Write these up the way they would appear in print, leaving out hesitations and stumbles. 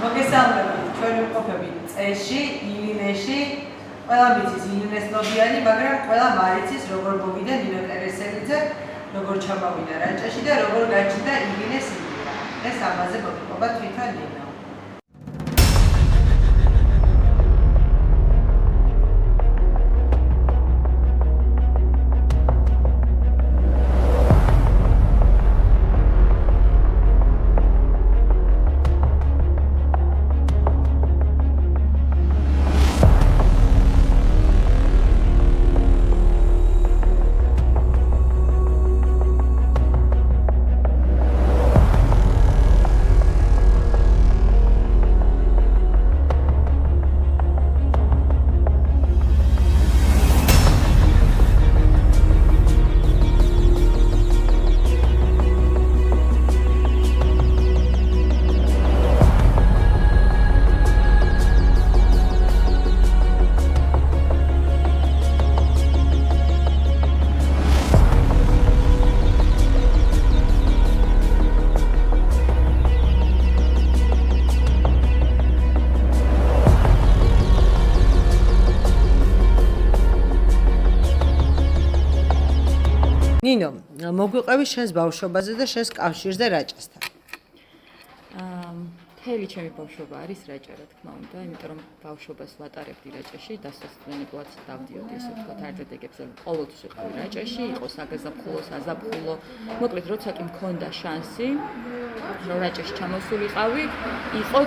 მოგესალმებით, ჩვენ ვიმყოფებით წეში, ილინეში. ყველა მიცის ილინეს ნოდიანი, მაგრამ ყველა მარიცის როგორ მოვიდა ნინო ტერესელიძე, როგორ ჩამოვიდა რაჭაში და როგორ გაჩნდა ილინეს ილინა. ეს ამაზე მოგიყვება თვითონ ნინო. ნინო, მოგვიყევი შენს ბავშვობაზე და შენს კავშირზე რაჭასთან. მთელი ჩემი ბავშვობა არის რაჭა, რა თქმა უნდა, იმიტომ რომ ბავშვობას ვატარებდი რაჭაში, დასასწრებლად დავდიოდი, ესე ვთქვათ, არჯედეგებზე. ყოველთვის ვიყავი რაჭაში, იყო საგაზაფხულო, საზაფხულო. მოკლედ, როცა კი მქონდა შანსი, რომ რაჭაში ჩამოსულიყავი, იყო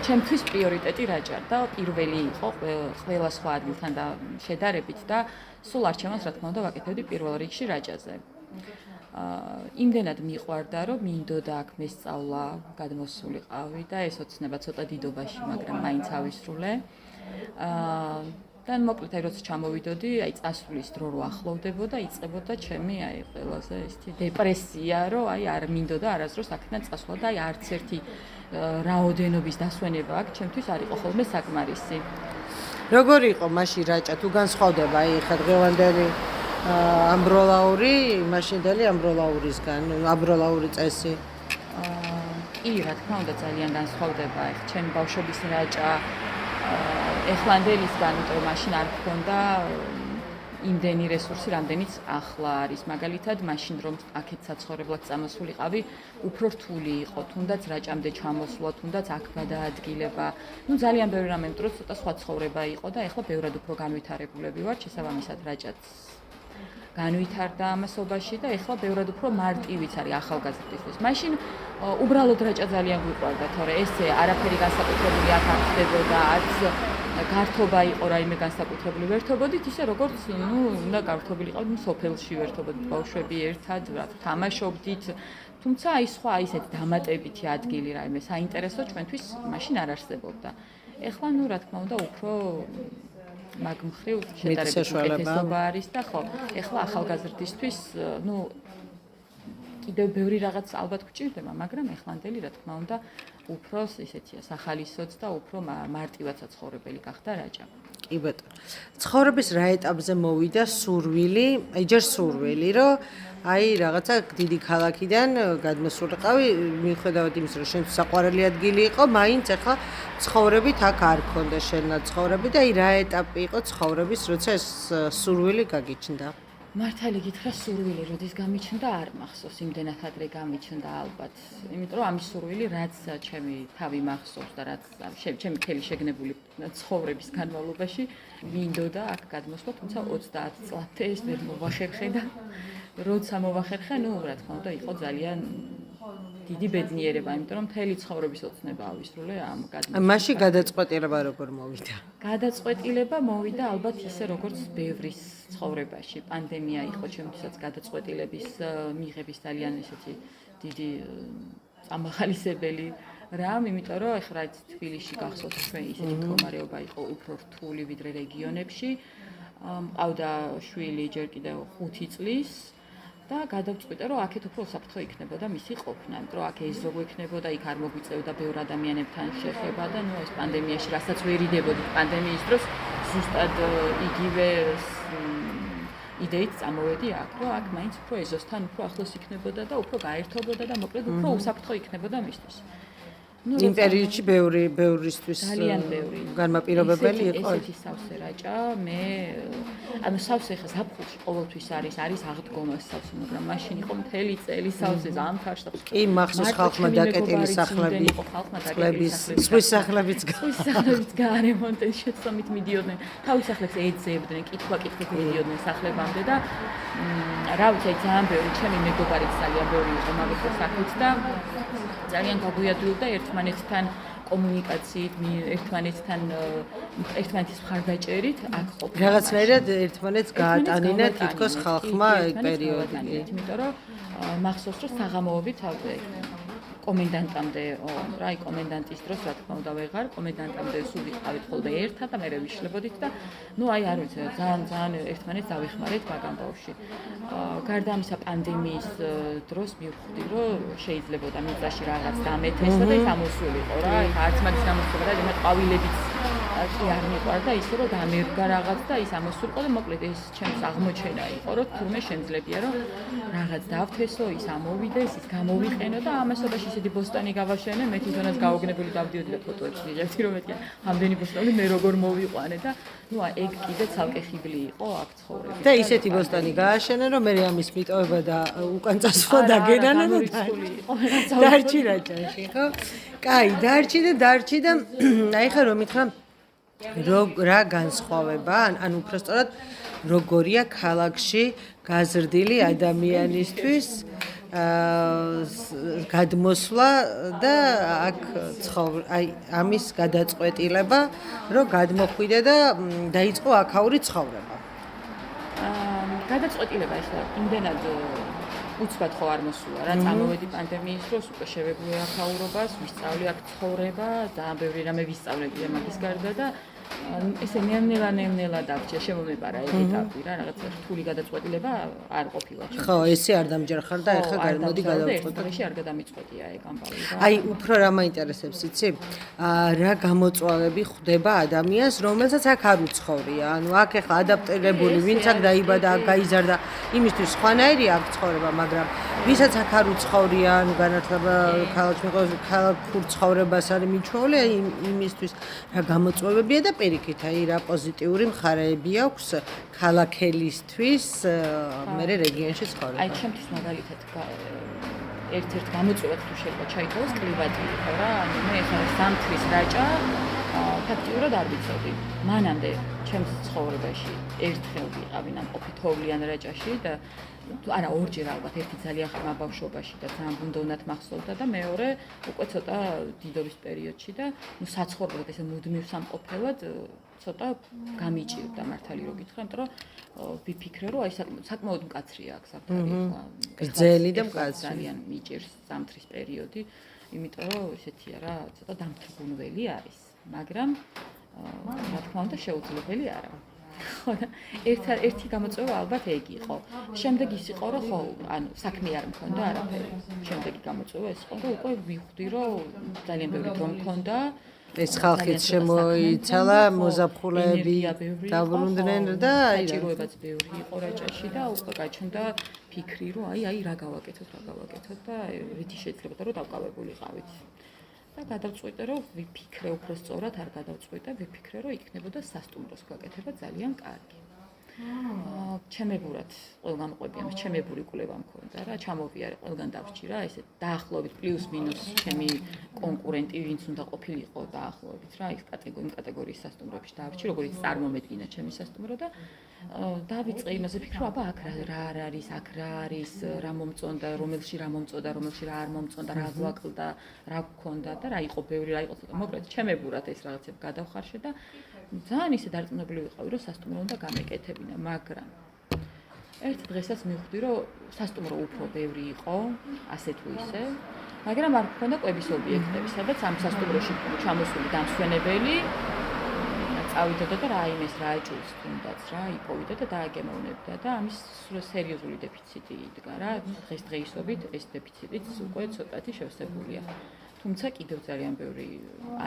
ჩემთვის პრიორიტეტი რაჭა და პირველი იყო ყველა სხვა ადგილთან და შედარებით და სულ არჩევანს რა თქმა უნდა ვაკეთებდი პირველ რიგში რაჭაზე. იმდენად მიყვარდა, რომ მინდოდა აქ მესწავლა, გადმოსულიყავი და ეს ოცნება ცოტა დიდობაში, მაგრამ მაინც ავისრულე. და მოკლედ აი როცა ჩამოვიდოდი, აი წასვლის დრო რო ახლოვდებოდა, იწყებოდა ჩემი აი ყველაზე ესეთი დეპრესია, რომ აი არ მინდოდა არასდროს აქედან წასვლა და აი არც ერთი რაოდენობის დასვენება აქ ჩემთვის არ იყო ხოლმე საკმარისი. როგორი იყო მაშინ რაჭა? თუ განსხვავდება აი ხა დღევანდელი ამბროლაური, მაშინდელი ამბროლაურისგან, ამბროლაური წესი? კი, რა თქმა უნდა, ძალიან განსხვავდება. აი ჩემი ბავშვობის რაჭა ეხლანდელისგან, იმიტომ რომ მაშინ არ მქონდა იმდენი რესურსი, რამდენიც ახლა არის. მაგალითად, მაშინ რომ აქეთ საცხოვრებლად წამოსულიყავი, უფრო რთული იყო, თუნდაც რაჭამდე ჩამოსვლა, თუნდაც აქ გადაადგილება. ნუ ძალიან ბევრი რამე, იმიტომ რომ ცოტა სხვა ცხოვრება იყო და ეხლა ბევრად უფრო განვითარებულები ვარ, შესაბამისად რაჭაც განვითარდა ამასობაში და ეხლა ბევრად უფრო მარტივიც არის ახალგაზრდისთვის. მაშინ უბრალოდ რაჭა ძალიან გვიყვარდა, თორე ესე არაფერი განსაკუთრებული აქ არ ხდებოდა, არც გართობა იყო რაიმე განსაკუთრებული ვერთობოდით, ისე როგორც უნდა გართობილიყავთ სოფელში ვერთობოდით ბავშვები ერთად, თამაშობდით, თუმცა აი სხვა ისეთი დამატებითი ადგილი რაიმე საინტერესო ჩვენთვის მაშინ არ არსებობდა. ეხლა რა თქმა უნდა უფრო მაგ მხრივ შედარებით უკეთესობა არის და ხო, ეხლა ახალგაზრდისთვის კიდევ ბევრი რაღაც ალბათ გვჭირდება, მაგრამ ეხლანდელი რა თქმა უნდა უფრო ისეთია სახალისოც და უფრო მარტივად საცხოვრებელი გახდა რაჭა. კი ბატონო. ცხოვრების რა ეტაპზე მოვიდა სურვილი, აი ჯერ სურვილი, რომ აი რაღაცა დიდი ქალაქიდან გადმოსულიყავი, მიუხედავად იმისა, რომ შენ საყვარელი ადგილი იყო, მაინც ახლა ცხოვრებით აქ არ ქონდა შენად ცხოვრები და აი რა ეტაპი იყო ცხოვრების, როცა ეს სურვილი გაგიჩნდა? მართალი გითხრა, სურვილი როდის გამიჩნდა, არ მახსოვს, იმდენად ადრე გამიჩნდა ალბათ. იმიტომ რომ ამის სურვილი, რაც ჩემი თავი მახსოვს და რაც ჩემი მთელი შეგნებული ცხოვრების განმავლობაში მინდოდა აქ გადმოსვლა, თუმცა 30 წლამდე ეს ვერ მოვახერხე და როცა მოვახერხე, რა თქმა უნდა, იყო ძალიან დიდი ბედნიერება, იმიტომ რომ მთელი ცხოვრების ოცნება ავისრულე ამ გადმოსვლით. მაშინ გადაწყვეტილება როგორ მოვიდა? გადაწყვეტილება მოვიდა ალბათ ისე როგორც ბევრის ცხოვრებაში. პანდემია იყო ჩემთვისაც გადაწყვეტილების მიღების ძალიან ესეთი დიდი წამახალისებელი რამ, იმიტომ რომ ეხლა რაც თბილისში გახსოვთ ჩვენ ისეთი მდგომარეობა იყო უფრო რთული ვიდრე რეგიონებში. მყავდა შვილი ჯერ კიდევ 5 წლის. და გადავწყვიტე, რომ აქეთ უფრო უსაფრთხო იქნებოდა მისი ყოფნა, იმიტომ რომ აქ ეზო გვექნებოდა, იქ არ მოგვიწევდა ბევრ ადამიანებთან შეხება და ეს პანდემიაში, რასაც ვერიდებოდით პანდემიის დროს, ზუსტად იგივე იდეით წამოვედი აქ, რომ აქ მაინც უფრო ეზოსთან უფრო ახლოს იქნებოდა და უფრო გაერთობოდა და მოკლედ უფრო უსაფრთხო იქნებოდა მისთვის. იმ პერიოდში ბევრისთვის ძალიან ბევრი განმაპირობებელი იყო. ესეთი სავსე რაჭა მე ანუ სავსე ხა ზაფხულში ყოველთვის არის აღდგომა სავსე, მაგრამ მაშინ იყო მთელი წელი სავსე ზამთარში. კი მახსოვს ხალხმა დაკეტილი სახლები, სვის სახლებიც გაარემონტეს შეცდომით მიდიოდნენ, თავის სახლებს ეძებდნენ, კითხვა-კითხვით მიდიოდნენ სახლებამდე და რა ვიცი, ძალიან ბევრი ჩემი მეგობარიც ძალიან ბევრი იყო მაგის საქმით და ძალიან გაგვიადვილდა ერთმანეთთან კომუნიკაციით, ერთმანეთის მხარდაჭერით აქ ყოფნა. რაღაცნაირად ერთმანეთს გაატანინა თითქოს ხალხმა ეგ პერიოდი. იმიტომ რომ მახსოვს რომ საღამოობით კომენდანტამდე კომენდანტის დროს რა თქმა უნდა ვეღარ, კომენდანტამდე სულ ვიყავით ხოლმე ერთად და მერე ვიშლებოდით და არ ვიცი, ძალიან ერთმანეთს დავეხმარეთ მაგ ამბავში. გარდა ამისა პანდემიის დროს მივხვდი, რომ შეიძლებოდა მიწაში რაღაც დამეთესა და ის ამოსულიყო რა, არც მაგის გამოსულა და მე ყვავილებიც კი არ მიყვარდა ისე რომ დამერგა რაღაც და ის ამოსულიყო და მოკლედ ეს ჩემს აღმოჩენა იყო, რომ თურმე შემძლებია რომ რაღაც დავთესო, ის ამოვიდეს, ის გამოვიყენო და ამასობაში ისეთი ბოსტანი გავაშენე, მე თვითონაც გაოგნებული დავდიოდი და ფოტოებს ვიღებდი, რომ მეთქი ამდენი ბოსტანი მე როგორ მოვიყვანე და ეგ კიდე ცალკე ხიბლი იყო აქ ცხოვრები. და ისეთი ბოსტანი გააშენე, რომ მე ამის მიტოვება და უკან წასვლა დაგენანა და დარჩი რაჭაში, ხო? კაი, დარჩი და აი ხა რომ მითხრა რა განსხვავება, ან უბრალოდ როგორია ქალაქში გაზრდილი ადამიანისთვის გადმოსვლა და აქ ამის გადაწყვეტილება, რომ გადმოხვიდე და დაიწყო აქაური ცხოვრება. გადაწყვეტილება ახლა იმდენად უცბად ხო არ მოსულა რა, წამოვედი პანდემიის დროს, უკვე შევეგვი აქაურობას, ვისწავლე აქ ცხოვრება, ძალიან ბევრი რამე ვისწავლე მაგის გარდა და ესე ნელა დავრჩა, შემომეპარა ეს ეტაპი რა, რაღაც რთული გადაწყვეტილება არ ყოფილა ჩემთვის. ხო, ესე არ დამჯერხარ და ეხლა გამოდი გადავწყვეტე. ეს არ გადამიწყვეტია ეგ ამბავი რა. აი, უფრო რა მაინტერესებს, იცი? რა გამოწვევები ხვდება ადამიანს, რომელსაც აქ არ უცხოვრია. ანუ აქ ეხლა ადაპტირებული, ვინც აქ დაიბადა, აქ გაიზარდა, იმისთვის სხვანაირია აქ ცხოვრება, მაგრამ ვისაც აქ არ უცხოვრია, ანუ განათლება ქალაქში მიიღოს, ქალაქურ ცხოვრებას არის მიჩვეული, იმისთვის რა გამოწვევებია და პირიქით, რა პოზიტიური მხარეები აქვს ქალაქელისთვის მე რეგიონში ცხოვრება. აი, ჩემთვის მაგალითად ერთ-ერთ გამოწვევად თუ შეიძლება ჩაითვალოს კლიმატი იყო რა, ანუ მე ახლა ზამთრის რაჭა ფაქტიურად არ ვიცოდი. მანამდე ჩემს ცხოვრებაში ერთხელ ვიყავი ნამყოფი თოვლიან რაჭაში და არა ორჯერ ალბათ, ერთი ძალიან ხმა ბავშვობაში და ძალიან ბუნდოვნად მახსოვდა და მეორე უკვე ცოტა დიდობის პერიოდში და საცხოვრებლად ესე მუდმივ სამყოფელად ცოტა გამიჭირდა მართალი რო გითხრა, იმიტომ რომ ვიფიქრე რომ აი საკმაოდ მკაცრია აქ საფარი ხო. გრძელი და მკაცრი. ძალიან მიჭირს ზამთრის პერიოდი, იმიტომ რომ ესეთია რა, ცოტა დამთრგუნველი არის, მაგრამ რა თქმა უნდა შეუძლებელი არა. ხო და ერთი გამოწვევა ალბათ ეგ იყო. შემდეგ ის იყო რომ ხო, ანუ საქმე არ მქონდა არაფერი. შემდეგი გამოწვევა ეს იყო რომ უკვე ვიხვდი რომ ძალიან ბევრი დრო მქონდა. ეს ხალხიც შემოიცალა, მოზაფხულეები დაბრუნდნენ და საჭიროებაც ბევრი იყო რაჭაში და უკვე გაჩნდა ფიქრი რომ აი რა გავაკეთოთ და რითი შეიძლება რომ დავკავებულიყავით. და გადავწყვიტე რომ ვიფიქრე უფრო სწორად არ გადავწყვიტე, ვიფიქრე რომ იქნებოდა სასტუმროს გაკეთება ძალიან კარგი. ჩემებურად ყველგან ყვები ამის ჩემებური კვლევა მქონდა რა, ჩამოვიარე ყველგან დავრჩი რა, ესე დაახლოებით პლუს მინუს ჩემი კონკურენტი ვინც უნდა ყოფილიყო დაახლოებით რა, ის კატეგორიის სასტუმროებში დავრჩი, როგორც წარმომედგინა ჩემი სასტუმრო და დავიწყე იმაზე ფიქრო, აბა აქ რა არის, აქ რა არის, რა მომწონდა, რომელში რა მომწონდა, რომელში რა არ მომწონდა, რა გვაკლდა, რა გქონდა და რა იყო ბევრი, რა იყო ცოტა. მოკლედ ჩემებურად ეს რაღაცები გადავხარშე და ძალიან ისე დარწმუნებული ვიყავი, რომ სასტუმრო უნდა გამეკეთებინა, მაგრამ ერთ დღესაც მივხვდი, რომ სასტუმრო უფრო ბევრი იყო, ასე თუ ისე, მაგრამ არ მქონდა კვების ობიექტები, სადაც ამ სასტუმროში ჩამოსული დამსვენებელი წავიდოდა და რაიმეს რა აჭულს თუნდაც რა იპოვიდა და დააგემოვნებდა და ამის სერიოზული დეფიციტი იდგა რა. დღესდღეობით ეს დეფიციტიც უკვე ცოტათი შევსებულია. თუმცა კიდევ ძალიან ბევრი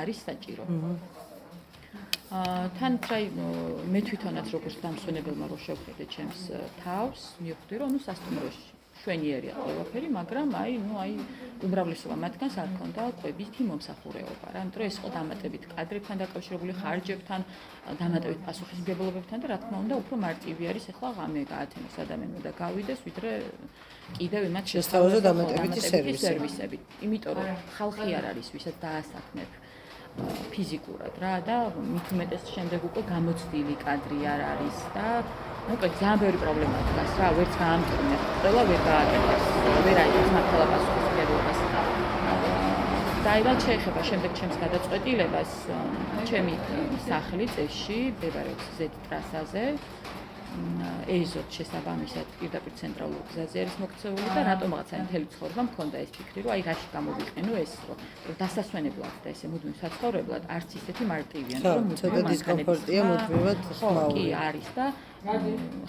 არის საჭირო. თან მე თვითონაც როგორც დამსვენებელმა რო შევხედე ჩემს თავს, მივხვდი რომ სასტუმროში მშვენიერია ყველაფერი, მაგრამ უმრავლესობა მათგანს არ ქონდა კვებითი მომსახურეობა რა, იმიტომ რომ ეს იყო დამატებით კადრებთან დაკავშირებული ხარჯებთან, დამატებით პასუხისმგებლობებთან და რა თქმა უნდა უფრო მარტივი არის ახლა ღამე გაათენოს ადამიანმა და გავიდეს, ვიდრე კიდევ იმათ შესთავაზო დამატებითი სერვისები. იმიტომ რომ ხალხი არ არის, ვისაც დაასაქმებ ფიზიკურად რა და მით უმეტეს შემდეგ უკვე გამოცდილი კადრი არ არის და მოკლედ ძალიან ბევრი პრობლემა დგას რა, ვერც გაამტკინა, ყველა ვერ გააკეთებს, ვერ აიღებს მართლა პასუხისმგებლობას. და რაც შეეხება შემდეგ ჩემს გადაწყვეტილებას, ჩემი სახლი წესში მდებარეობს ზედ ტრასაზე, ეზოთ შესაბამისად პირდაპირ ცენტრალურ გზაზე არის მოქცეული და რატომღაცა მთელი ცხოვრება მქონდა ეს ფიქრი, რომ რაში გამოვიყენო ეს, რომ დასასვენებლად და ესე მუდმივ საცხოვრებლად არც ისეთი მარტივია, რომ ცოტა დისკომფორტია მუდმივად ხმაური. კი არის და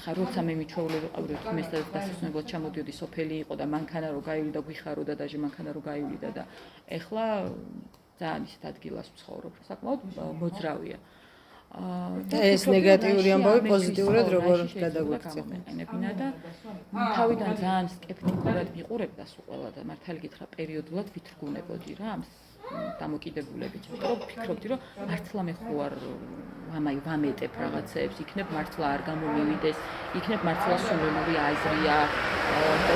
ხა როცა მე მიჩვეული ვიყავი, რომ თუმცა დასასვენებლად ჩამოდიოდი, სოფელი იყო და მანქანა რო გაივლიდა, გვიხარო და დაჟე მანქანა რო გაივლიდა და ეხლა ძალიან ისეთ ადგილას ვცხოვრობ, საკმაოდ მოძრავია. და ეს ნეგატიური ამბავი პოზიტიურად როგორ გადაგვიქცია. ენებინა და თავიდან ძალიან სკეპტიკურად ვიყურებდა სულ ყველა და მართალი გითხრა პერიოდულად ვითრგუნებოდი რა ამ დამოკიდებულებით, იმიტომ რომ ფიქრობდი რომ მართლა მე ხო არ ვამეტებ რაღაცებს, იქნებ მართლა არ გამომივიდეს, იქნებ მართლა სულელური აზრია,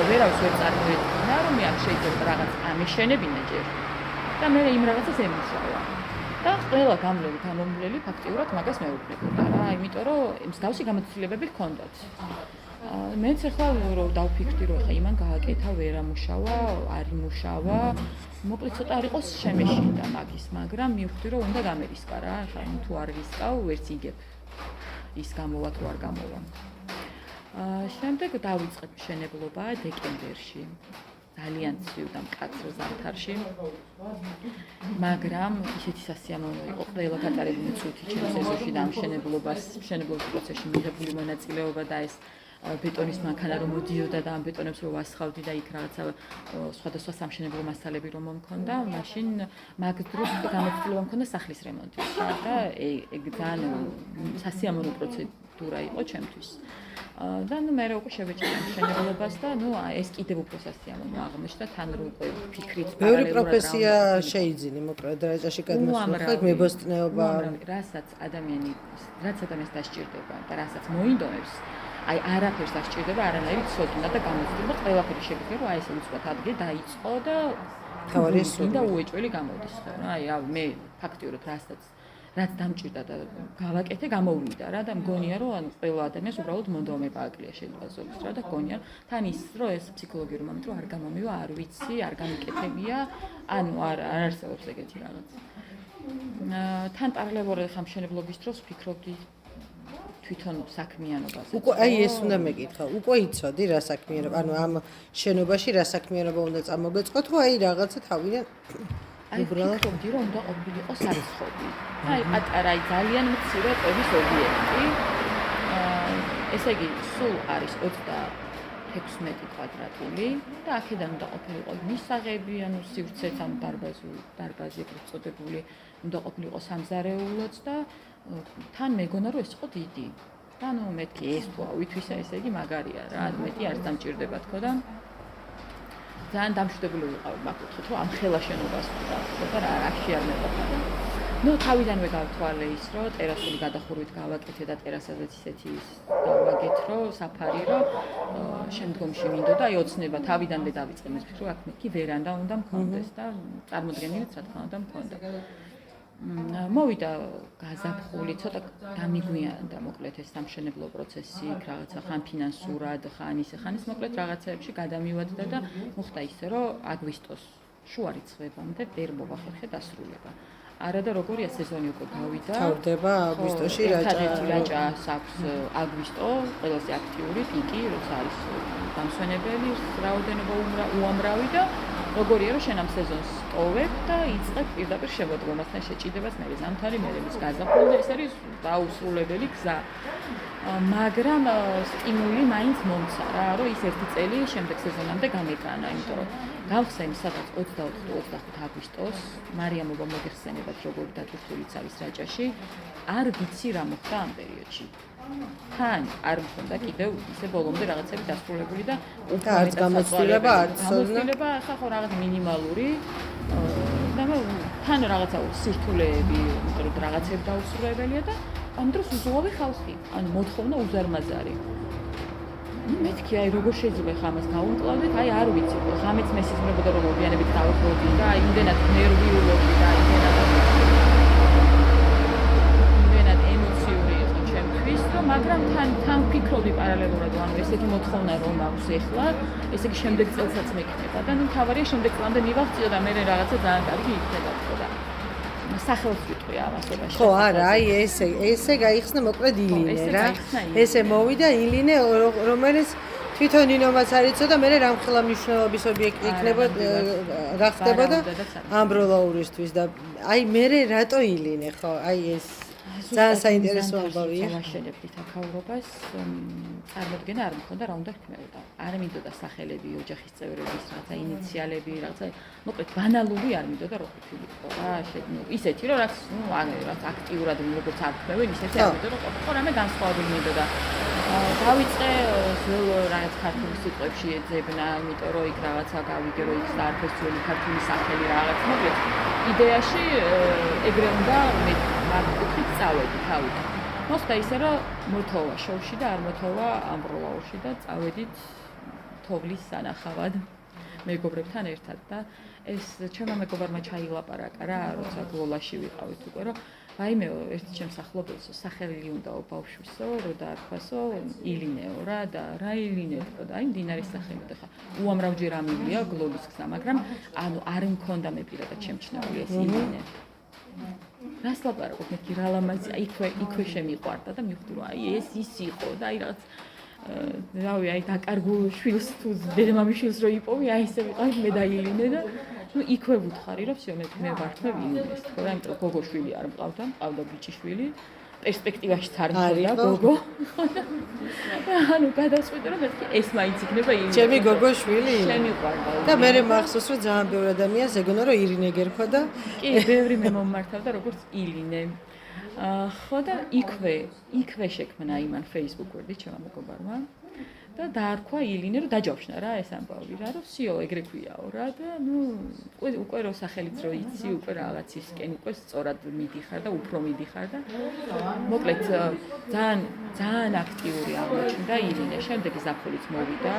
ვერავის ვერ წარმოედგინა რომ მე აქ შეიძლება რაღაც ამეშენებინა ჯერ და მე იმ რაღაცას ემუშავა. და ყველა გამომვლელი ფაქტიურად მაგას მეუბნებოდა რა, იმიტომ რომ მსგავსი გამოცდილებები ჰქონდათ. მეც ახლა რომ დავფიქრდი რომ ახლა იმან გააკეთა, ვერ ამუშავა, არ იმუშავა, მოკლედ ცოტა არ იყოს შემეშინდა მაგის, მაგრამ მივხვდი რომ უნდა გამერისკა რა, ახლა თუ არ ვისკავ, ვერც იგებ ის გამოვა თუ არ გამოვა. შემდეგ დავიწყე მშენებლობა დეკემბერში. ძალიან ცივ და მკაცრ ზამთარში, მაგრამ ისეთი სასიამოვნო იყო ყველა გატარებული წუთი ჩემს ეზოში და ამ მშენებლობის პროცესში მიღებული მონაწილეობა და ეს ბეტონის მანქანა რომ მოდიოდა და ამ ბეტონებს რომ ვასხავდი და იქ რაღაცა სხვადასხვა სამშენებლო მასალები რომ მომქონდა, მაშინ მაგ დროს გამოცდილება მქონდა სახლის რემონტის და ეგ ძალიან სასიამოვნო პროცედურა იყო ჩემთვის. და მე უკვე შევეჭრე მშენებლობას და ეს კიდევ უფრო სასიამოვნო აღმოჩნდა თან რო უკვე ფიქრიც ბევრი პროფესია შეიძინე მოკლედ დრაჭაში გადმოსვლა მებოსტნეობა რასაც ადამიანს დასჭირდება და რასაც მოინდომებს არაფერს დასჭირდება არანაირი ცოდნა და გამოცდილება ყველაფერი შეგვიძლია რომ ესე უცბად ადგე დაიწყო და თავარი სულ და უეჭველი გამოდის ხო რა მე ფაქტიურად რაც დამჭირდა და გავაკეთე გამოვიდა რა და მგონია რომ ყველა ადამიანს უბრალოდ მონდომება აკლია შეიძლება ზოგს რა და მგონია თან ის რომ ეს ფსიქოლოგიური მომენტი რომ არ გამომივა არ ვიცი არ გამიკეთებია ანუ არ არსებობს ეგეთი რაღაც თან პარალელურად ხამშენებლობის დროს ვფიქრობდი თვითონ საქმიანობაზე უკვე ეს უნდა მეკითხა უკვე იცოდი რა საქმიანობა ანუ ამ შენობაში რა საქმიანობა უნდა წამოგეწყო თუ რაღაცა თავიდან ვფიქრობდი რომ უნდა ყოფილიყო სარცხობი. პატარა ძალიან მცირე კვების ობიექტი. ესე იგი, სულ არის 36 კვადრატული და აქედან უნდა ყოფილიყო მისაღები, ანუ სივრცეც ან დარბაზი ეგრეთ წოდებული, უნდა ყოფილიყო სამზარეულოც და თან მეგონა რომ ეს იყო დიდი. და მეთქი ეს თუ ავითვისა, ესე იგი მაგარია რა, მეტი არ დამჭირდება თქო და ძალიან დამშვიდებული ვიყავი მაგით, რომ ამ ხელა შენობას ვთქვა და რა შეარნებოდა. თავიდანვე გავთვალე ის, რომ ტერასული გადახურვით გავაკეთე და ტერასაზეც ისეთი დავაგეთ, რომ საფარი, რომ შემდგომში მინდოდა ოცნება თავიდანვე დავიწყე მის ფიქრს, რომ აქ მეთქი ვერანდა უნდა მქონდეს და წარმოდგენილიც რა თქმა უნდა მქონდა. მოვიდა გაზაფხული, ცოტა გამიგვიანდა მოკლედ ეს სამშენებლო პროცესი, რაღაცა ხან ფინანსურად, ხან მოკლედ რაღაცეებში გადამივადდა და მოხდა ისე, რომ აგვისტოს შუა რიცხვებამდე ვერ მოვახერხე დასრულება. არა და როგორია სეზონი უკვე გავიდა. თავდება აგვისტოში რაჭას აქვს აგვისტო, ყველაზე აქტიური პიკი, როცა არის დამსვენებელი, რაოდენობა უამრავი და როგორია რომ შენ ამ სეზონს ტოვებ და იწყებ პირდაპირ შემოდგომასთან შეჭიდებას, მე ზამთარი, მე მის გაზაფხული და ეს არის დაუსრულებელი გზა. მაგრამ სტიმული მაინც მომცა რა, რომ ის ერთი წელი შემდეგ სეზონამდე გამეკანა, იმიტომ რომ გავხსენი სადღაც 24-25 აგვისტოს, მარიამობა მოგეხსენებათ როგორი დატვირთულიც არის რაჭაში, არ ვიცი რა მოხდა ამ პერიოდში. თან არ მქონდა კიდევ ისე ბოლომდე რაღაცები დასრულებული და და არც გამოცდილება, არც გამოცდილება ახლა ხო რაღაც მინიმალური და თან რაღაცა სირთულეები, იმიტომ რომ რაღაცები დაუსრულებელია და ამ დროს უზღვავი ხალხი, ანუ მოთხოვნა უზარმაზარი. მეთქი აი როგორ შეიძლება ხა ამას გავუმკლავდეთ, აი არ ვიცი, ხამეც მესიზმრებოდა რომ მოგვიანებით დავუხმოდი და აი იმდენად ნერვიულობდი და იმდენად ემოციური იყო ჩემთვის, რომ მაგრამ თან ვფიქრობდი პარალელურად, ანუ ესეთი მოთხოვნა რომ აქვს ეხლა, ესე იგი შემდეგ წელსაც მექნება და ნუ თავარია შემდეგ წლამდე მივაღწიო და მე რაღაცა ძალიან კარგი იქნება თქო და სახელს ვიტყვი ამასობაში. ხო, არა, აი ესე გაიხსნა მოკლედ ილინე რა. ესე მოვიდა ილინე, რომელიც თვითონ ინომაც არ იცოდა, მე რამხელა მნიშვნელობის ობიექტი იქნებოდა, გახდებოდა ამბროლაურისთვის და აი მე რატო ილინე, ხო? აი ეს ძალიან საინტერესო ამბავია. ვაშენებდი თაქაურობას, წარმოდგენა არ მქონდა რა უნდა ხმეოდა. არ მინდოდა სახელები, ოჯახის წევრების, რაღაცა ინიციალები, რაღაცა მოკლედ ბანალური არ მინდოდა რო ყოფილიყო რა, ისეთი რომ რაც რაც აქტიურად როგორც არ ხმევენ, ისეთი არ მინდოდა ყოფილიყო, რამე განსხვავებული მინდოდა. დავიწყე რაღაც ქართული სიტყვებში ეძებნა, იმიტომ რომ იქ რაღაცა გავიგე, რომ იქ საერთოდ ძველი ქართული სახელი რაღაც მოკლედ იდეაში ეგრე უნდა მე მაგკუთხით წავედი თავით. მოხდა ისე რომ მოთოვა შოუში და არ მოთოვა ამბროლაურში და წავედით თოვლის სანახავად მეგობრებთან ერთად და ეს ჩემმა მეგობარმა ჩაილაპარაკა რა, როცა გლოლაში ვიყავით უკვე რომ ვაიმეო ერთი ჩემს ახლობელსო სახელი უნდაო ბავშვისო, რო დაარქვასო ილინეო რა და რა ილინე თქო და აი მდინარის სახელი და ხა უამრავჯერ ამივლია გლოლის გზა, მაგრამ ანუ არ მქონდა მე პირადად შემჩნეული ეს ილინე. რას ლაპარაკობ მეთქი რა ლამაზია, იქვე შემიყვარდა და მივხვდი რომ აი ეს ის იყო და აი რაღაც რავი აი დაკარგულ შვილს თუ დედამამის შვილს რო იპოვი, აი ესე ვიყავი მე და ილინე და ну იქვე ვუთხარი რომ всё მე ვართმე ვილინეს თქო რა იმიტომ გოგოშვილი არ მყავდა, მყავდა ბიჭიშვილი პერსპექტივაშიც არ მყავდა გოგო ანუ გადავწყვიტე რომ მეთქი ეს მაინც იქნება ილინე ჩემი გოგოშვილი შემიყვარდა და მე მახსოვს რომ ძალიან ბევრი ადამიანს ეგონა რომ ირინე გერქვა და კი ბევრი მე მომმართავდა როგორც ილინე ხო და იქვე შექმნა იმან Facebook გვერდი ჩემმა მეგობარმა და დაარქვა ილინე რომ დაჯავშნა რა ეს ამბავი რა რომ всё ეგრე ქვიაო რა და ნუ უკვე რო სახელიც რო იცი უკვე რაღაცისკენ უკვე სწორად მიდიხარ და უფრო მიდიხარ და მოკლედ ძალიან აქტიური აღმოჩნდა ილინე შემდეგ ზაფხულიც მოვიდა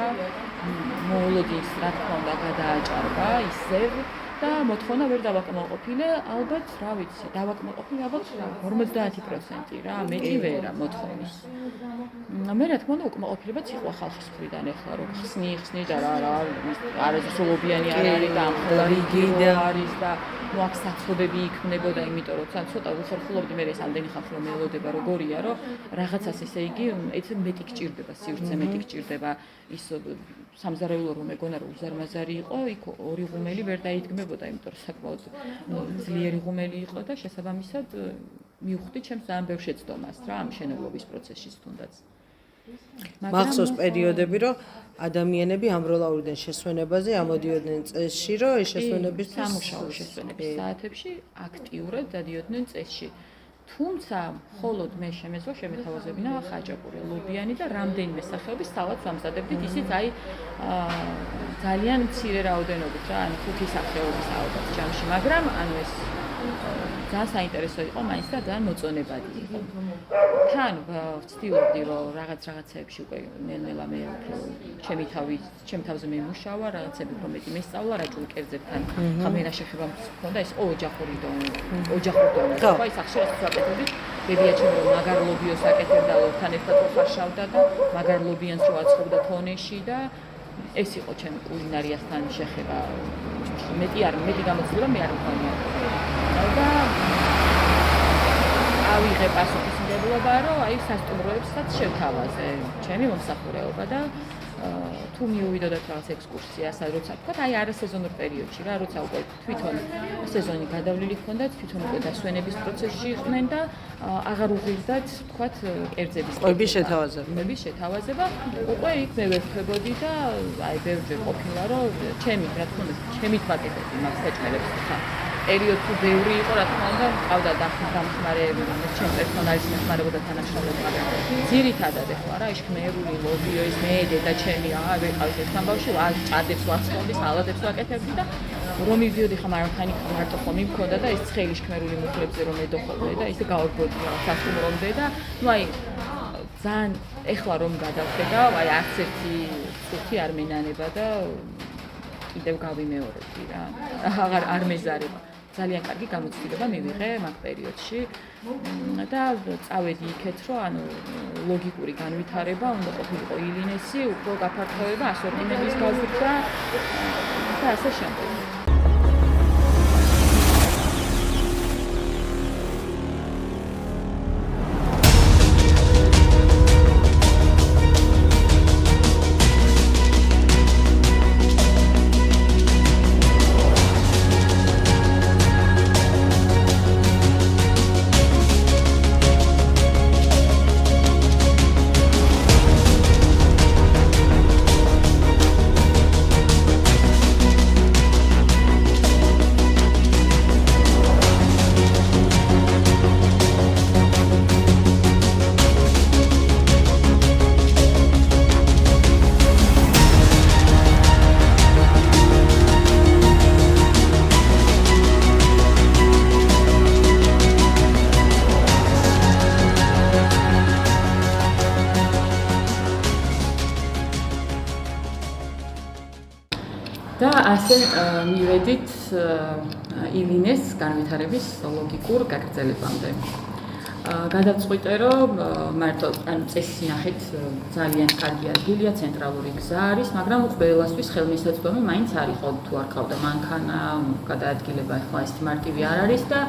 მოულოდის რა თქმა უნდა გადააჭარბა ისევ და მოთხოვნა ვერ დავაკმაყოფილე ალბათ რა ვიცი დავაკმაყოფილე ალბათ 50% რა მეტი ვერა მოთხოვნის მე რა თქმა უნდა უკმაყოფილებაც იყო ხალხის მხრიდან ეხლა რომ ხსნი და რა არასრულობიანი არ არის და ამხელა რიგი არის და ნუ აქ საცხობები იქმნებოდა იმიტომ რომ ცოტა უხერხულობდი მე ეს ამდენი ხალხი რომ მელოდება როგორია რომ რაღაცას ესე იგი ეს მეტი გჭირდება სივრცე მეტი გჭირდება ის სამზარეულო რომ ეგონა რომ უზარმაზარი იყო იქ ორი ღუმელი ვერ დაიდგმებოდა იმიტომ რომ საკმაოდ ძლიერი ღუმელი იყო და შესაბამისად მივხვდი ჩემს ძალიან ბევრ შეცდომას რა ამ მშენებლობის პროცესში თუნდაც მახსოვს პერიოდები რომ ადამიანები ამბროლაურიდან შესვენებაზე ამოდიოდნენ წესში რომ ეს შესვენების სამუშაო შესვენების საათებში აქტიურად დადიოდნენ წესში თუმცა მხოლოდ მე შემეთავაზებინა ხაჭაპური ლობიანი და რამდენიმე სახეობის სალატს ვამზადებდით ისიც აი ძალიან მცირე რაოდენობით რა ანუ 5 სახეობის ალბათ ჯამში მაგრამ ანუ ეს ძალიან საინტერესო იყო მაინც და ძალიან მოწონებადი იყო თან ვცდილობდი რომ რაღაცეებში უკვე ნელ-ნელა მე ჩემი თავზე მემუშავა რაღაცები უფრო მეტი მესწავლა რაჭულ კერძებთან ხა მე რა შეხება მქონდა ეს ოჯახური დონე ხო ის ახშერს ვაკეთებდი ბებია ჩემო მაგარლობიოს აკეთებდა ლობთან ერთად ხარშავდა და მაგარლობიანს რო აცხობდა თონეში და ეს იყო ჩემი კულინარიასთან შეხება მეტი გამოცდილება მე არ მქონია და ავიღე პასუხისმგებლობა რომ აი სასტუმროებსაც შევთავაზე ჩემი მომსახურეობა და თუ მიუვიდოდათ რაღაც ექსკურსიას როცა თქვა აი არასეზონურ პერიოდში რა როცა უკვე თვითონ სეზონი გადავლილი ჰქონდათ თვითონ უკვე დასვენების პროცესში იყვნენ და აღარ უღირდათ თქვა კერძების ყების შეთავაზება უკვე იქ მე ვერთვებოდი და აი ბევრჯერ ყოფილა რომ ჩემი რა თქმა უნდა ჩემით ვაკეთებდი მაგ საჭმელებს ხა პერიოდ თუ ბევრი იყო, რა თქმა უნდა, ყავდა დამხმარეები, ჩემს პერსონალის მეხმარებოდა თანამშრომლები, მაგრამ ძირითადად ეხლა რა, შქმერული ლობიო, ის მე დედა ჩემი აღარ ვიყავს ეს ამბავში, ჭადებს ვაცხობდი, სალადებს ვაკეთებდი და რომ მივდიოდი ხა მარხანი მარტო ხომ მქონდა და ეს ცხელი შქმერული მუხლებზე რომ ედოხობდი და ისე გავარგოდი სასტუმრომდე და ნუ აი ძალიან ეხლა რომ გადავხედა, აი არც ერთი წუთი არ მენანება და კიდევ გავიმეორებდი რა. არ მეზარება. ძალიან კარგი გამოცდილება მივიღე მაგ პერიოდში და წავედი იქეთ, რომ ანუ ლოგიკური განვითარება უნდა ყოფილიყო ილინესი, უფრო გაფართოება, ასორტიმენტის გაზრდა და ასე შემდეგ. და ასე მივედით ილინეს განვითარების ლოგიკურ გაგრძელებამდე. გადავწყვიტე, რომ მარტო ანუ წესის ნახეთ ძალიან კარგი ადგილია, ცენტრალური გზა არის, მაგრამ ყველასთვის ხელმისაწვდომი მაინც არ იყო თუ არ ყავდა მანქანა, გადაადგილება ახლა ეს მარტივი არ არის და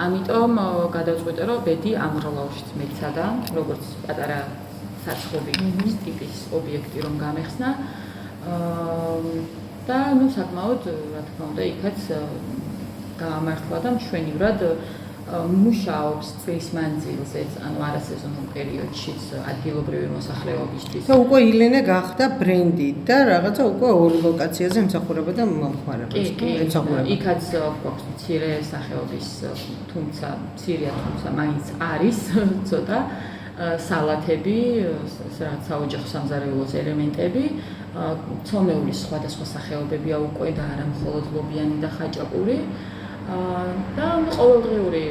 ამიტომ გადავწყვიტე, რომ ბედი ამროლაუშიც მეცადა, როგორც პატარა საცხობის ტიპის ობიექტი რომ გამეხსნა. და ნუ საკმაოდ რა თქმა უნდა იქაც გაამართლა და მშვენივრად მუშაობს წლის მანძილზეც, ანუ არასეზონურ პერიოდშიც ადგილობრივი მოსახლეობისთვის. და უკვე ილენე გახდა ბრენდი და რაღაცა უკვე ორი ლოკაციაზე ემსახურება და მომხმარებელს. იქაც გვაქვს მცირე სახეობის, თუმცა მცირეა, თუმცა მაინც არის ცოტა სალათები, რაღაც საოჯახო სამზარეულოს ელემენტები, ცომეულის სხვადასხვა სახეობებია უკვე და არა მხოლოდ ლობიანი და ხაჭაპური. და ყოველდღიური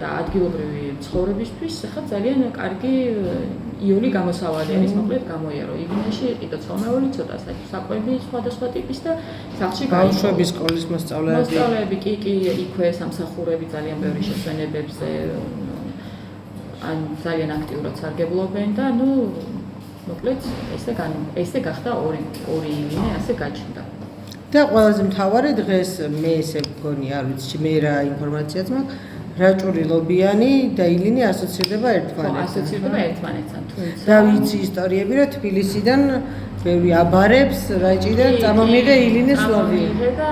და ადგილობრივი ცხოვრებისთვის ახლა ძალიან კარგი იული გამოსავალი არის, მოკლედ გამოიარო ილინეში, იყიდო ცომეული, ცოტა საკვები სხვადასხვა ტიპის და სახლში ბავშვების სკოლის მოსწავლეები კი იქვე სამსახურები ძალიან ბევრი შესვენებებზე ან ძალიან აქტიურად სარგებლობენ და ნუ მოკლედ ესე გახდა ორი ილინე ასე გაჩნდა. და ყველაზე მთავარი დღეს მე ესე მგონი, არ ვიცი, მე რა ინფორმაციაც მაქვს, რაჭური ლობიანი და ილინე ასოცირდება ერთმანეთთან. ასოცირდება ერთმანეთთან, თუმცა და ვიცი ისტორიები, რომ თბილისიდან ბევრი აბარებს რაჭიდან წამომიღე ილინეს ლობი. და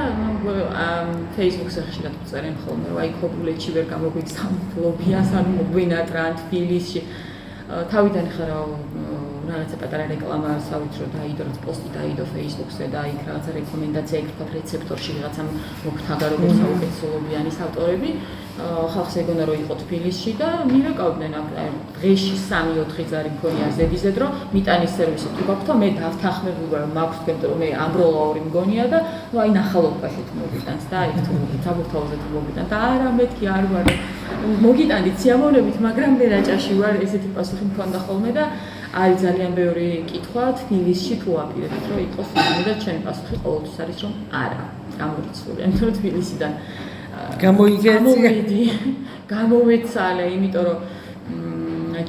Facebook-ზე ხშირად წერენ ხოლმე, რომ აი ქობულეთში ვერ გამოგვიქცამ ლობიას, ანუ მოგვინატრა თბილისში. თავიდან ხარო რაღაცა პატარა რეკლამა სავით რომ დაიდო, რაც პოსტი დაიდო Facebook-ზე და იქ რაღაცა რეკომენდაცია იქნება რეცეპტორში რაღაცა მოგვთაგა როგორც საუკეთესო ლობიანის ავტორები. ხალხს ეგონა რომ იყო თბილისში და მირეკავდნენ აქ დღეში 3-4 ზარი მქონია ზედიზედ რომ მიტანის სერვისი თუ გაქვთ და მე დავთანხმებული ვარ მაქვს თქვენ რომ მე ამბროლაური მგონია და ნუ აი ნახალობაში თუ მოგიტანს და აი თუ საბურთალოზე თუ მოგიტან და არა მეთქი არ ვარ მოგიტანდით სიამოვნებით მაგრამ მე რაჭაში ვარ ესეთი პასუხი მქონდა ხოლმე და არის ძალიან ბევრი კითხვა თბილისში თუ აპირებთ რომ იყოს ილინე და ჩემი პასუხი ყოველთვის არის რომ არა გამორიცხული ანუ თბილისიდან გამოვეცალე, იმიტომ რომ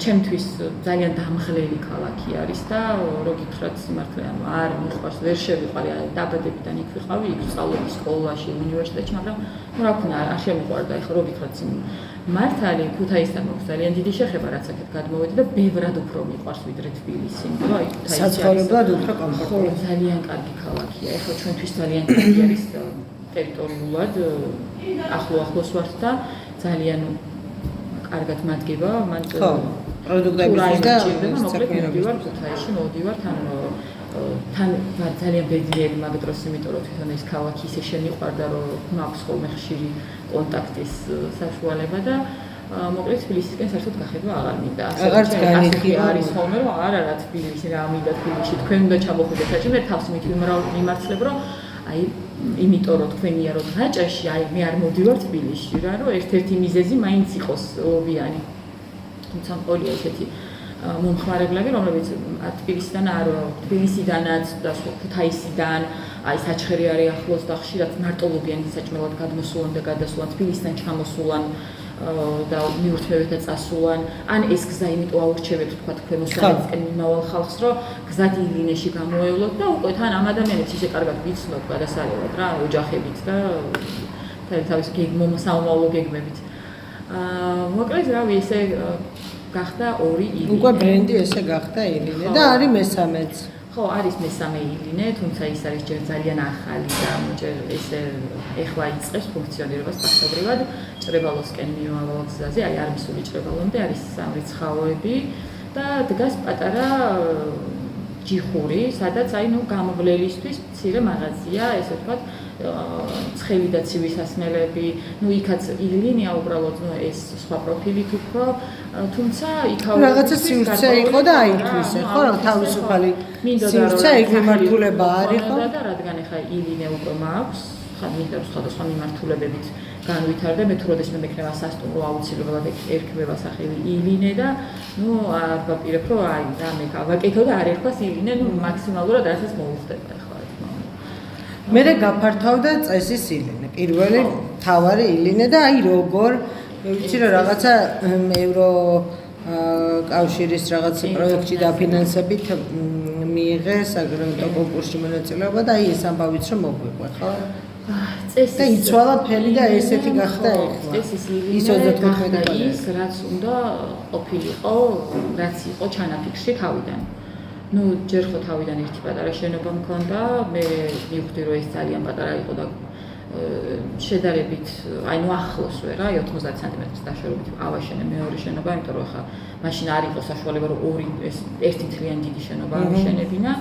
ჩემთვის ძალიან დამღლელი ქალაქი არის და რო გითხრათ სიმართლე, ანუ არ მიყვარს, ვერ შევიყავი, დაბადებიდან იქ ვიყავი, იქ სწავლობდი სკოლაში, უნივერსიტეტში, მაგრამ ну რა ქნა, არ შემიყვარდა, ეხლა რო გითხრათ მართალი ქუთაისთან მაქვს ძალიან დიდი შეხება, რაც აქეთ გადმოვედი და ბევრად უფრო მიყვარს ვიდრე თბილისი, იმიტომ რომ აი ქუთაისი საწყობლად უფრო კომფორტული, ძალიან კარგი ქალაქია, ეხლა ჩვენთვის ძალიან კარგი არის ტერიტორიულად ახლოს ვართ და ძალიან კარგად მადგება მან პროდუქტებისთვის და მოკლედ მივდივარ ქუთაისში, მოვდივართ ან თან ვარ ძალიან ბედნიერი მაგ დროს, იმიტომ რომ თვითონ ეს ქალაქი ისე შემიყვარდა, რომ მაქვს ხოლმე ხშირი კონტაქტის საშუალება და მოკლედ თბილისისკენ საერთოდ გახედვა აღარ მინდა. აღარც არის ხოლმე რომ არა თბილისი რა მინდა თბილისში თქვენ უნდა ჩამოხვიდეთ საჭირო მე თავს მიმართლებ რომ აი იმიტომ რომ თქვენია რომ რაჭაში აი მე არ მოვდივარ თბილისში რა რომ ერთ-ერთი მიზეზი მაინც იყოს ლობიანი. თუმცა მყოლია ესეთი მომხმარებლები რომლებიც თბილისიდან არ თბილისიდანაც და ქუთაისიდან აი საჩხერი არის ახლოს და ხშირად მარტოლობიან საჭმელად გადმოსულან და გადასულან თბილისიდან ჩამოსულან და მიურჩევეთ და წასულან ან ეს გზა იმიტომ აურჩევეთ თქვა თქვენ მოსახლეობისკენ მიმავალ ხალხს რომ გზად ილინეში გამოევლოთ და უკვე თან ამ ადამიანებს ისე კარგად ვიცნოთ გადასარევად რა ოჯახებით და თავისი საომავლო გეგმებით მოკლედ რავი ესე გახდა 2 ილინე უკვე ბრენდი ესე გახდა ილინე და არის მესამეც ხო არის მესამე ილინე თუმცა ის არის ჯერ ძალიან ახალი და ჯერ ესე ეხლა იწყებს ფუნქციონირებას ფაქტობრივად ჭრებალოსკენ მიმავალ გზაზე აი არ მისული ჭრებალომდე არის სამრიცხაოები და დგას პატარა ჯიხური სადაც აი ნუ გამოვლელისთვის მცირე მაღაზია ესე ვთქვათ ცხელი და ცივი სასმელები ნუ იქაც ილინეა უბრალოდ ნუ ეს სხვა პროფილით უფრო თუმცა იქაურა რაღაცა სივრცე იყო და აითვისე ხო რა თავისუფალი სივრცე იქ მიმართულება არ იყო და რადგან ახლა ილინე უკვე მაქვს მინდა რომ სხვადასხვა მიმართულებებით განვითარდა მე თუ როდესმე მექნება სასტუმრო აუცილებლად ერქვა სახელი ილინე და ნუ არ ვაპირებ რომ აი რა მე გავაკეთო და არ ერქვა ილინე ნუ მაქსიმალურად რასაც მოუხდება ახლა მე გაფართავდა წესის ილინე პირველი თავარი ილინე და აი როგორ მე ვიცი რომ რაღაცა ევრო კავშირის რაღაც პროექტი დაფინანსებით მიიღეს აგრონტო კონკურსში მონაწილეობა და აი ეს ამბავიც რომ მოგვიყვა ხო წესი და იცვალა ფერი და ესეთი გახდა ეხლა წესის ილინე ის რაც უნდა ყოფილიყო რაც იყო ჩანაფიქრში თავიდან ну ჯერ ხო თავიდან ერთი პატარა შენობა მქონდა მე მივხვდი რომ ეს ძალიან პატარა იყო და შედარებით აი ნუ ახლოსვე რა 90 სანტიმეტრის დაშორებით ავაშენე მეორე შენობა იმიტომ რომ ხა მაშინ არ იყო საშუალება რომ ორი ეს ერთი თლიანი დიდი შენობა ავაშენებინა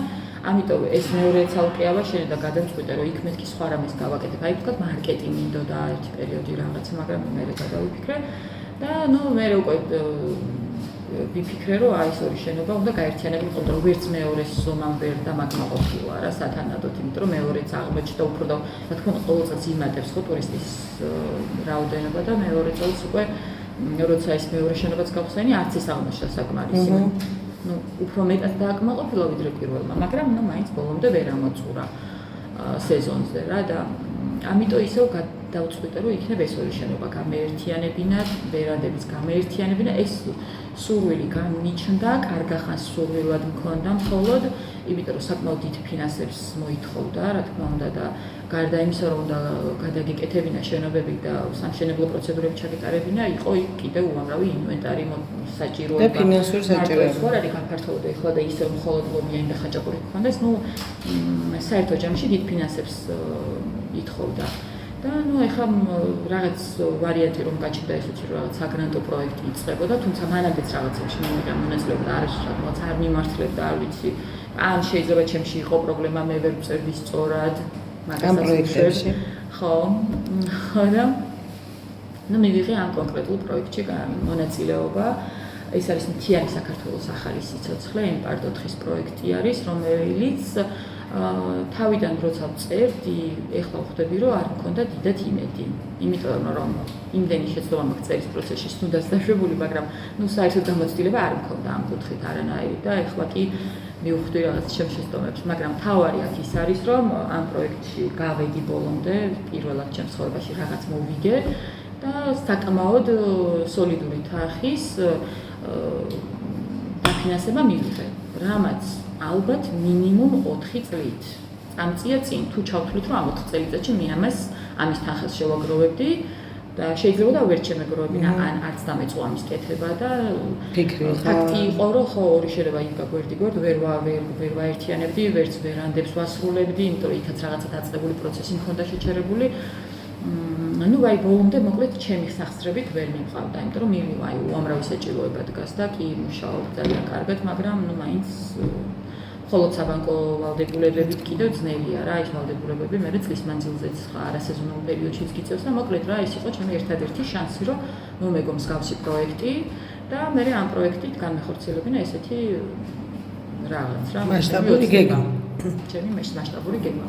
ამიტომ ეს მეორე ცალკე ავაშენე და გადავწყვიტე რომ იქ მეთქი სხვა რამეს გავაკეთებ აი თქვა მარკეტი მინდოდა ერთი პერიოდი რაღაცა მაგრამ მე გადავიფიქრე და ნუ მე უკვე ვიფიქრე რომ აი ეს ორი შენობა უნდა გაერთიანებულიყო და ვერც მეორეს ზომამ ვერ და მაგმა ყოფილა რა სათანადოდ იმიტომ რომ მეორეც აღმოჩნდა უფრო და რა თქმა უნდა ყოველ წელს იმატებს ხო ტურისტის რაოდენობა და მეორე წელს უკვე როცა ის მეორე შენობაც გავხსენი არც ის აღმოჩნდა საკმარისი ну უფრო მეტად დააკმაყოფილა ვიდრე პირველმა მაგრამ ნუ მაინც ბოლომდე ვერ ამოწურა სეზონზე რა და ამიტომ ისევ დავწყვიტე რომ იქნებ ეს ორი შენობა გამეერთიანებინათ ვერანდებიც გამეერთიანებინა ეს სურვილი გამიჩნდა კარგახანს სურვილად მქონდა მხოლოდ იმიტომ რომ საკმაოდ დიდ ფინანსებს მოითხოვდა რა თქმა უნდა და გარდა იმისა რომ უნდა გადაგეკეთებინა შენობები და სამშენებლო პროცედურები ჩაგეტარებინა იყო იქ კიდევ უამრავი ინვენტარი საჭიროება და ფინანსური საჭიროება ხო რა გაფართოვდა ეხლა და ისევ მხოლოდ ლობიანი და ხაჭაპური გქონდეს ну საერთო ჯამში დიდ ფინანსებს ითხოვდა და ну ეხლა რაღაც ვარიანტი რომ გაჩნდა ესეთი რომ რაღაც აგრანტო პროექტი იწყებოდა თუმცა მანამდეც რაღაცებში მომიგა მონაწილეობდა არის რაღაც არ მიმართლებდა არ ვიცი ან შეიძლება ჩემში იყო პრობლემა მე ვერ ვწერდი სწორად ამ პროექტებში ხო და ну მივიღე ამ კონკრეტულ პროექტში მონაწილეობა ეს არის მთიანი საქართველოს ახალი სიცოცხლე ემპარდოთხის პროექტი არის რომელიც თავიდან როცა ვწერდი, ეხლა ვხვდები რომ არ მქონდა დიდად იმედი. იმიტომ რომ იმდენი შეცდომა მაქვს წერის პროცესში თუნდაც დაშვებული, მაგრამ ნუ საერთოდ გამოცდილება არ მქონდა ამ კუთხით არანაირი და ეხლა კი მივხვდი რაღაც ჩემს შეცდომებს, მაგრამ თავარი აქ ის არის რომ ამ პროექტში გავედი ბოლომდე, პირველად ჩემს ცხოვრებაში რაღაც მოვიგე და საკმაოდ სოლიდური თანხის დაფინანსება მივიღე. რამაც ალბათ მინიმუმ 4 წლით. წამწია წინ თუ ჩავთვლით რომ ამ 4 წელიწადში მე ამის თანხას შევაგროვებდი და შეიძლება და ვერ შემეგროვებინა ან არც დამეწვა ამის კეთება და ფაქტი იყო რომ ხო ორი შეიძლება იქ გაგვერდიგორდ ვერ ვაერთიანებდი ვერც ვერანდებს ვასრულებდი იმიტომ რომ იქაც რაღაცა დაწყებული პროცესი მქონდა შეჩერებული ну აი ბოლომდე მოკლედ ჩემი სახსრებით ვერ მიყავდა იმიტომ რომ მივივა აი უამრავი საჭიროება დგას და კი მუშაობ ძალიან კარგად მაგრამ ну მაინც მხოლოდ საბანკო ვალდებულებებით კიდევ ძნელია რა, ეს ვალდებულებები მე წლის მანძილზეც არასეზონურ პერიოდშიც გიწევს და მოკლედ რა, ეს იყო ჩემი ერთადერთი შანსი, რომ მომეგო მსგავსი პროექტი და მე ამ პროექტით განმეხორციელებინა ესეთი რაღაც რა. მასშტაბური გეგმა. ჩემი მასშტაბური გეგმა.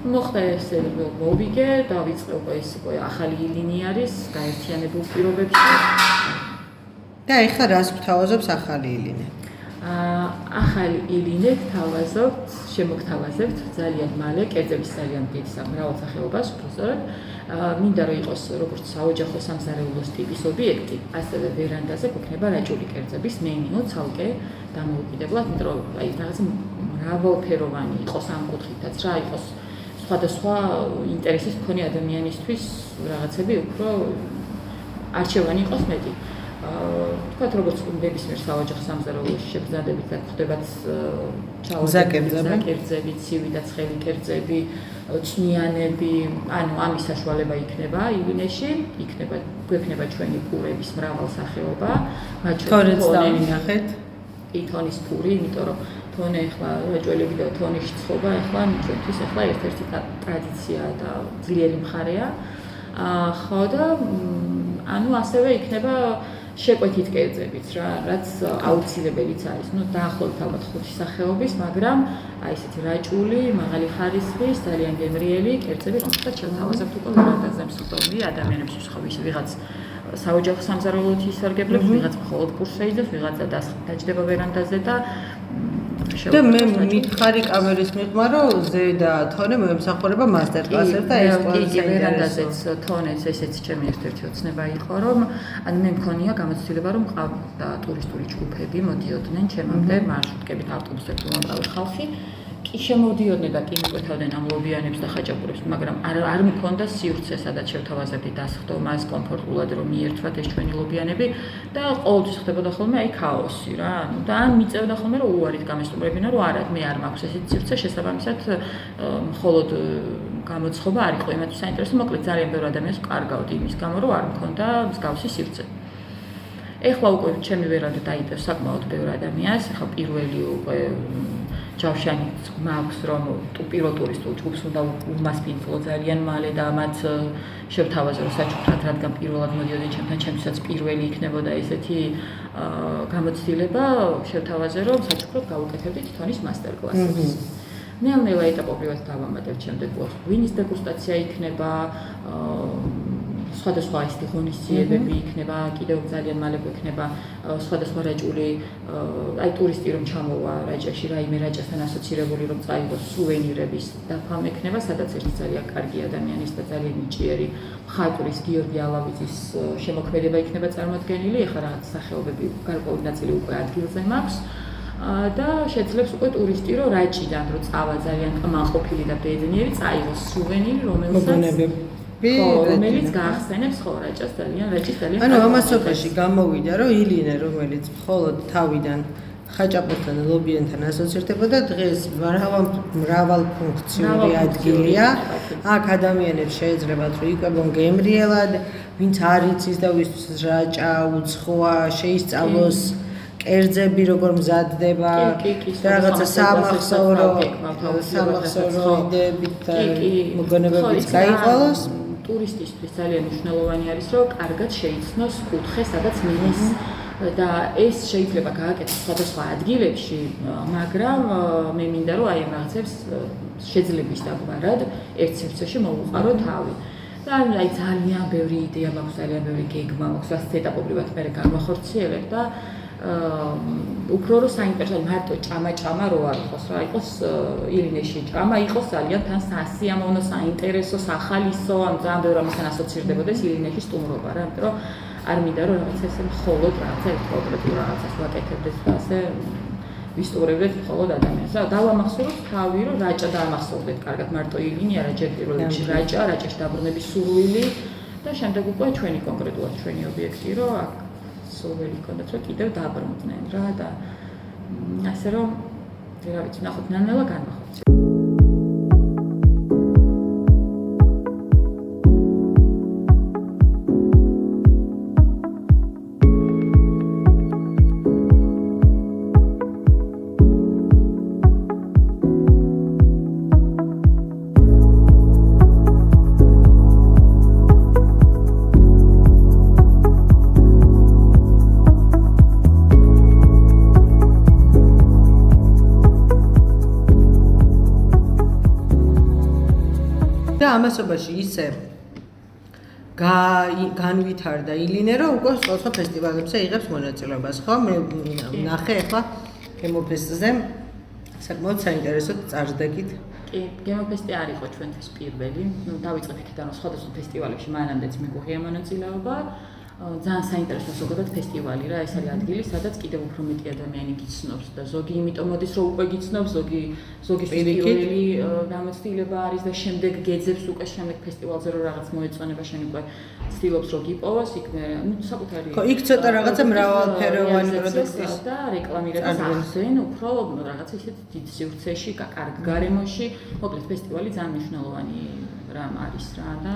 მოხდა ესე მოვიგე და ვიწყე უკვე ეს უკვე ახალი ლინი არის გაერთიანებულ პირობებში. და ეხლა რას გვთავაზობს ახალი ილინე? ახალი ილინე გვთავაზობთ, შემოგთავაზებთ ძალიან მალე, კერძების ძალიან დიდ მრავალსახეობას, უბრალოდ მინდა რომ იყოს როგორც საოჯახო სამზარეულოს ტიპის ობიექტი, ასევე ვერანდაზე გვექნება რაჭული კერძების მენიუ ცალკე დამოუკიდებლად, იმიტომ რომ აი რაღაცა მრავალფეროვანი იყოს ამ კუთხითაც რა, იყოს სხვადასხვა ინტერესის მქონე ადამიანისთვის რაღაცები უფრო არჩევანი იყოს მეტი. თქვათ როგორც ნებისმიერ საოჯახო სამზარეულოში შეგრძადებით და გვხდებათ კერძები, ცივი და ცხელი კერძები, წვნიანები, ანუ ამის საშუალება იქნება ილინეში, გვექნება ჩვენი პურების მრავალსახეობა, მათ შორის თონი ნახეთ. თონის პური, იმიტომ რომ თონე ახლა რაჭველები და თონიში ცხობა ახლა ჩვენთვის ახლა ერთ-ერთი ტრადიცია და ძლიერი მხარეა. ხო და ანუ ასევე იქნება შეკვეთით კერძებიც რა, რაც აუცილებელიც არის. ნუ დაახლოებით ალბათ 5 სახეობის, მაგრამ აი ესეთი რაჭული, მაღალი ხარისხის, ძალიან გემრიელი კერძები, რომელსაც შევთავაზებთ უკვე ვერანდაზე მსხვილი ადამიანების ხობის ვიღაც საოჯახო სამზარეულოთი ისარგებლებს, ვიღაც მხოლოდ პურს შეიძებს, ვიღაცა დაჯდება ვერანდაზე და და მე მითხარი კამერის მიღმა რომ ზედა თონე მოემსახურება მასტერ კლასებს და ეს ყველა ვერანდაზეც თონეს ესეც ჩემი ერთ-ერთი ოცნება იყო რომ ანუ მე მქონია გამოცდილება რომ მყავდა ტურისტული ჯგუფები მოდიოდნენ ჩემამდე მარშრუტკებით ავტობუსებით მომავალი ხალხი კი შემოდიოდნენ და კი მიყვეთავდნენ ამ ლობიანებს და ხაჭაპურებს მაგრამ არ მქონდა სივრცე სადაც შევთავაზებდი დასხდომას კომფორტულად რომ მიერთვათ ეს ჩვენი ლობიანები და ყოველთვის ხდებოდა ხოლმე აი ქაოსი რა ანუ და ან მიწევდა ხოლმე რომ უარით გამესტუმრებინა რომ არა მე არ მაქვს ესეთი სივრცე შესაბამისად მხოლოდ გამოცხობა არ იყო იმათთვის საინტერესო მოკლედ ძალიან ბევრი ადამიანს კარგავდი იმის გამო რომ არ მქონდა მსგავსი სივრცე ეხლა უკვე ჩემი ვერანდა დაიპევს საკმაოდ ბევრი ადამიანს ეხლა პირველი უკვე ჯავშანი მაქვს რომ პირველ ტურისტულ ჯგუფს უნდა უმასპინძლო ძალიან მალე და მათ შევთავაზე რომ საჩუქრად რადგან პირველად მოდიოდნენ ჩემთან ჩემთვისაც პირველი იქნებოდა ესეთი გამოცდილება შევთავაზე რომ საჩუქრად გავუკეთებდით თონის მასტერ კლასებს ნელ-ნელა ეტაპობრივად დავამატებთ შემდეგ ღვინის დეგუსტაცია იქნება სხვადასხვა ისეთი ღონისძიებები იქნება, კიდევ ძალიან მალე გვექნება სხვადასხვა რაჭული, აი ტურისტი რომ ჩამოვა რაჭაში, რაიმე რაჭასთან ასოცირებული რომ წაიღოს სუვენირების დაფა მექნება, სადაც ერთი ძალიან კარგი ადამიანის და ძალიან ნიჭიერი მხატვრის გიორგი ალავიძის შემოქმედება იქნება წარმოდგენილი, ეხლა რაღაც სახეობები გარკვეული ნაწილი უკვე ადგილზე მაქვს. და შეძლებს უკვე ტურისტი რომ რაჭიდან რომ წავა ძალიან კმაყოფილი და ბედნიერი წაიღოს სუვენირი რომელსაც რომელიც გაახსენებს ხო რაჭის ძალიან ანუ ამას სოფაში გამოვიდა რომ ილინე რომელიც მხოლოდ თავიდან ხაჭაპურთან და ლობიენთან ასოცირდებოდა დღეს მრავალფუნქციური ადგილია აქ ადამიანებს შეეძლებათ რომ იყვებონ გემრიელად ვინც არ იცის და ვისთვის რაჭა უცხოა შეისწავლოს კერძები როგორ მზადდება რაღაცა სამახსოვრო იდეებით და მოგონებებით გაიყოლოს ტურისტისთვის ძალიან მნიშვნელოვანი არის რომ კარგად შეიცნოს კუთხე სადაც მინის და ეს შეიძლება გააკეთოს სხვადასხვა ადგილებში მაგრამ მე მინდა რომ აი ამ რაღაცებს შეძლების დაგვარად ერთ სივრცეში მოუყარო თავი და აი ძალიან ბევრი იდეა მაქვს ძალიან ბევრი გეგმა მაქვს რაც ეტაპობრივად მე განვახორციელებ და უფრო რომ საინტერესო მარტო ჭამა რო არ იყოს რა იყოს ილინეში ჭამა იყოს ძალიან თან სასიამოვნო საინტერესო სახალისო ამ ძალიან ბევრი ამასთან ასოცირდებოდეს ილინეში სტუმრობა რა იმიტომ რომ არ მინდა რომ რაღაცა ესე მხოლოდ რაღაცა ექსპლუატაციურ რაღაცას ვაკეთებდეს და ასე ვისტუმრებდეთ მხოლოდ ადამიანს რა დავამახსოვროთ თავი რომ რაჭა დაამახსოვრდეთ კარგად მარტო ილინი არა ჯერ პირველ რიგში რაჭაში დაბრუნების სურვილი და შემდეგ უკვე ჩვენი კონკრეტულად ჩვენი ობიექტი რომ აქ სულველი კონდათ რომ კიდევ დააბრუნდნენ რა და ასე რომ რა ვიცი ნახოთ ნელ-ნელა განვახორციელებთ და ამასობაში ისე განვითარდა ილინე, რომ უკვე სხვა ფესტივალებზე იღებს მონაწილეობას, ხო? მე ნახე ახლა გემოფესტზე საკმაოდ საინტერესო წარსდეგით. კი, გემოფესტი არ იყო ჩვენთვის პირველი. დავიწყეთ იქიდან, რომ სხვადასხვა ფესტივალებში მანამდეც მიგვიღია მონაწილეობა. ძალიან საინტერესო ზოგადად ფესტივალი რა, ეს არის ადგილი, სადაც კიდევ უფრო მეტი ადამიანი გიცნობს და ზოგი იმიტომ მოდის, რომ უკვე გიცნობს, ზოგი პირველი გამოცდილება არის და შემდეგ გეძებს უკვე შემდეგ ფესტივალზე რომ რაღაც მოეწონება, შენ უკვე ცდილობს რომ გიპოვოს, იქ მე საკუთარი ხო, იქ ცოტა რაღაცა მრავალფეროვანი პროდუქტის და რეკლამირებას ახდენ, უფრო რაღაცა ისეთ დიდ სივრცეში, კარგ გარემოში, მოკლედ ფესტივალი ძალიან მნიშვნელოვანი რამ არის რა და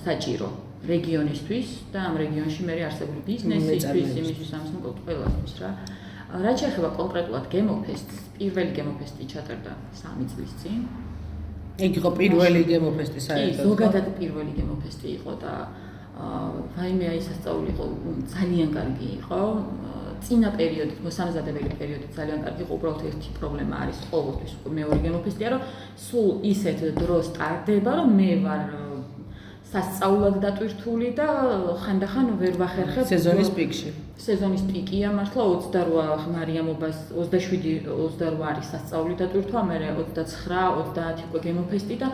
საჭირო რეგიონისთვის და ამ რეგიონში მე არსებული ბიზნესისთვის, იმისთვის ამის მოკლედ ყველასთვის რა. რაც შეეხება კონკრეტულად გემოფესტს, პირველი გემოფესტი ჩატარდა 3 წლის წინ. იქ იყო პირველი გემოფესტი საერთოდ. კი, ზოგადად პირველი გემოფესტი იყო და ვაიმე აი სასწაული იყო, ძალიან კარგი იყო. წინა პერიოდით, მოსამზადებელი პერიოდით ძალიან კარგი იყო, უბრალოდ ერთი პრობლემა არის ყოველთვის მეორე გემოფესტია, რომ სულ ისეთ დროს ტარდება, რომ მე ვარ სასწაულად დატვირთული და ხანდახან ვერ ვახერხებ სეზონის პიკში. სეზონის პიკია მართლა 28 მარიამობას 27-28 არის სასწაული დატვირთვა, მე 29-30 უკვე გემოფესტი და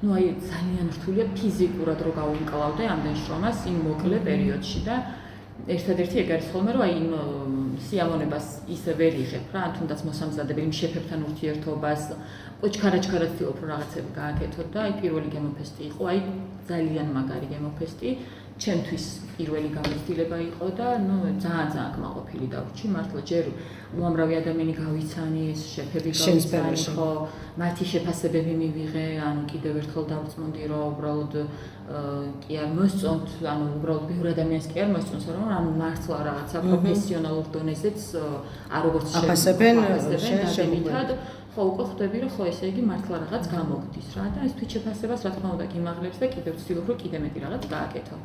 ну აი ძალიან რთულია ფიზიკურად რო გავუმკლავდე ამდენ შრომას იმ მოკლე პერიოდში და ერთადერთი ეგ არის ხოლმე რომ აი იმ სიამონებას ისე ვერ იღებ რა, თუნდაც მოსამზადებელი შეფებთან ურთიერთობას ოჩქარაჩქარად ვთქვი რომ რაღაცები გააკეთოთ და აი პირველი გემოფესტი იყო, აი ძალიან მაგარი გემოფესტი, ჩემთვის პირველი გამოცდილება იყო და ну ძალიან კმაყოფილი დავრჩი, მართლა ჯერ უამრავი ადამიანი გავიცანი, შეფები გავიცანი, ხო, მათი შეფასებები მივიღე, ანუ კიდევ ერთხელ დავწმუნდი რომ უბრალოდ კი არ მოსწონთ, ანუ უბრალოდ ბევრი ადამიანს კი არ მოსწონს, რომ ანუ მართლა რაღაცა პროფესიონალურ დონეზეც არ როგორც აფასებენ შემოგვიდათ, ხო, უკვე ხვდები რომ ხო ესე იგი მართლა რაღაც გამოგდის რა და ეს თვით შეფასებას რა თქმა უნდა გიმაღლებს და კიდევ ვცდილობ რომ კიდე მეტი რაღაც გააკეთო.